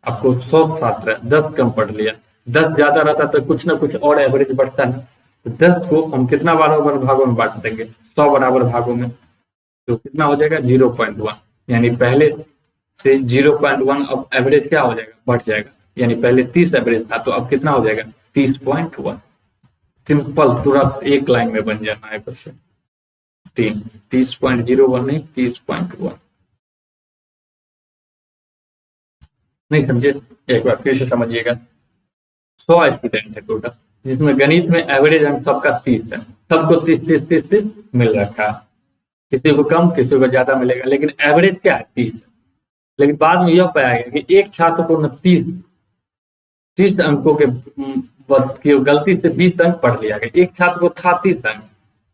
[SPEAKER 1] आपको 100 छात्र है, 10 कम पढ़ लिया। 10 ज्यादा रहता तो कुछ ना कुछ और एवरेज बढ़ता है। तो 10 को हम कितना बराबर भागों में बांट देंगे, 100 बराबर भागों में, तो कितना हो जाएगा, 0.1। यानी पहले से 0.1 अब एवरेज क्या हो जाएगा, बढ़ जाएगा। यानी पहले 30 एवरेज था, तो अब कितना हो जाएगा, 30.1। सिंपल, तुरंत एक लाइन में बन जाना है क्वेश्चन। 30.01 नहीं, 30.1। नहीं समझे, एक बार फिर से समझिएगा। 100 स्टूडेंट है टोटल, जिसमें गणित में एवरेज अंक सबका 30 है। सबको 30 मिल रखा है, किसी को कम किसी को ज्यादा मिलेगा, लेकिन एवरेज क्या है, 30। लेकिन बाद में यह पाया गया कि एक छात्र को न 30 अंकों के गलती से 20 अंक पढ़ लिया गया। एक छात्र को था 30 अंक,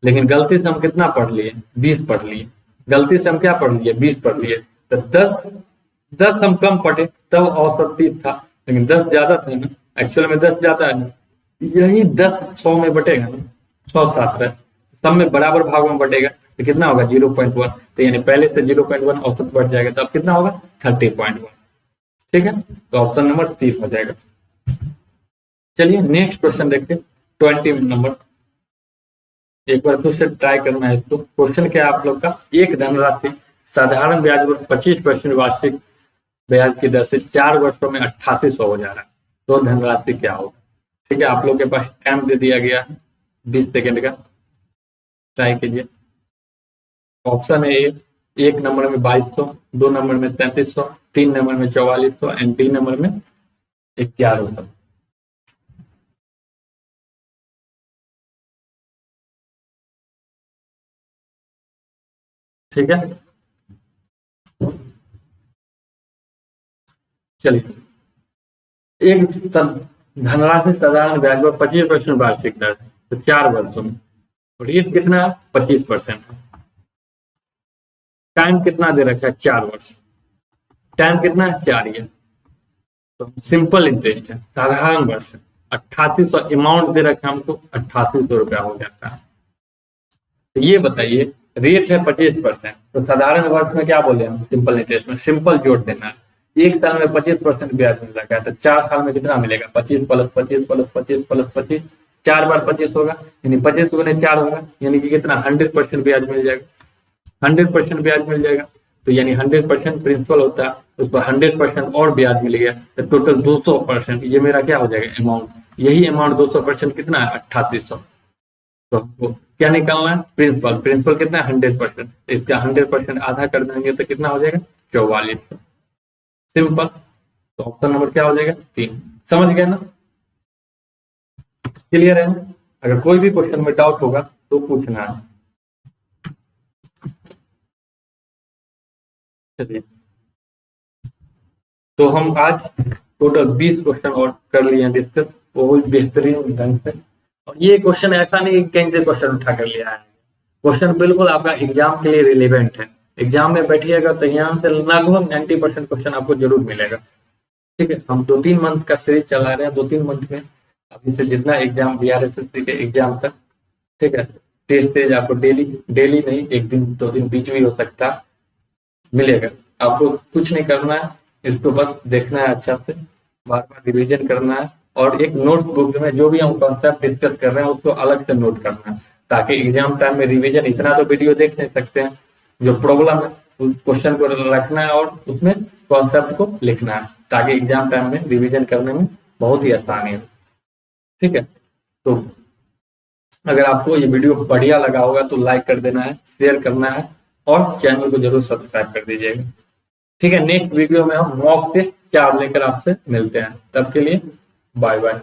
[SPEAKER 1] लेकिन गलती से हम कितना पढ़ लिए, 20 पढ़ लिए। गलती से हम क्या पढ़ लिए, 20 पढ़ लिए। तो 10 हम कम पढ़े, तब औसत 30 था, लेकिन 10 ज्यादा था ना, एक्चुअल में 10 ज्यादा है ना। यही 10 100 में बटेगा ना, 100 छात्र है, सब में बराबर भागों में बटेगा, तो कितना होगा, 0.1। तो यानी पहले से 0.1 औसत बढ़ जाएगा, तो अब कितना होगा, 30.1। ठीक है, तो ऑप्शन नंबर 3 हो जाएगा। चलिए नेक्स्ट क्वेश्चन देखते हैं, 20 नंबर। एक बार फिर से ट्राई करना है इसको। क्वेश्चन क्या है आप लोग का, एक धनराशि साधारण ब्याज पर 25% वार्षिक ब्याज की दर से 4 वर्षों में 8800 हो जा रहा है, तो धनराशि क्या होगा। ठीक है, आप लोग के पास टाइम दे दिया गया है 20 सेकेंड का, ट्राई कीजिए। ऑप्शन है ए, एक नंबर में 2200, 2 नंबर में 3300, 3 नंबर में 4400 एंड 3 नंबर में 1100। ठीक है, चलिए। एक धनराशि साधारण ब्याज पर 25% वार्षिक दर है, तो 4 वर्षों में, और रेट कितना है, 25% है। टाइम कितना दे रखा है, 4 वर्ष। टाइम कितना है, 4 ईयर। तो सिंपल इंटरेस्ट है, साधारण वर्ष 8800 अमाउंट दे रखा है हमको, 8800 रुपया हो जाता है। तो ये बताइए रेट है 25%, तो साधारण वर्ष में क्या बोले हम, सिंपल इंटरेस्ट में सिंपल जोड़ देना है। एक साल में 25% ब्याज मिल रहा है, तो 4 साल में कितना मिलेगा, 25 प्लस 25 प्लस 25 प्लस 25, 4 बार 25 होगा, यानी 25 गुने 4 होगा, यानी कि कितना 100% ब्याज मिल जाएगा, 100% ब्याज मिल जाएगा। तो यानी 100% प्रिंसिपल होता है, उस पर 100% और ब्याज मिल गया, तो टोटल 200%। ये मेरा क्या हो जाएगा अमाउंट, यही अमाउंट 200% कितना है, 8800। तो हमको क्या निकालना है, प्रिंसिपल, प्रिंसिपल कितना है 100%, इसका 100% आधा कर देंगे तो कितना हो जाएगा, 4400। सिंपल। तो ऑप्शन नंबर क्या हो जाएगा, 3। समझ गए ना, क्लियर है ना? अगर कोई भी क्वेश्चन में डाउट होगा तो पूछना है। चलिए, तो हम आज टोटल 20 क्वेश्चन और कर लिए हैं डिस्कस, बहुत बेहतरीन ढंग से। और ये क्वेश्चन ऐसा नहीं कहीं से क्वेश्चन उठा कर लिया है, क्वेश्चन बिल्कुल आपका एग्जाम के लिए रिलेवेंट है। एग्जाम में बैठिएगा तो यहाँ से लगभग 90% क्वेश्चन आपको जरूर मिलेगा। ठीक है, हम 2-3 मंथ का सीरीज चला रहे हैं, 2-3 मंथ में अभी से जितना एग्जाम BRSSC के एग्जाम तक, ठीक है, टेस्ट सीरीज आपको डेली डेली नहीं, 1 दिन 2 दिन बीच भी हो सकता है, मिलेगा। आपको कुछ नहीं करना है, इसको बस देखना है अच्छा से, बार बार रिवीजन करना है, और एक नोट बुक में जो भी हम कॉन्सेप्ट डिस्कस कर रहे हैं उसको अलग से नोट करना है, ताकि एग्जाम टाइम में रिवीजन, इतना तो वीडियो देख नहीं सकते हैं, जो प्रॉब्लम है उस क्वेश्चन को रखना है और उसमें कॉन्सेप्ट को लिखना है, ताकि एग्जाम टाइम में रिवीजन करने में बहुत ही आसानी हो। ठीक है, तो अगर आपको ये वीडियो बढ़िया लगा होगा तो लाइक कर देना है, शेयर करना है, और चैनल को जरूर सब्सक्राइब कर दीजिएगा। ठीक है, नेक्स्ट वीडियो में हम मॉक टेस्ट 4 लेकर आपसे मिलते हैं, तब के लिए बाय बाय।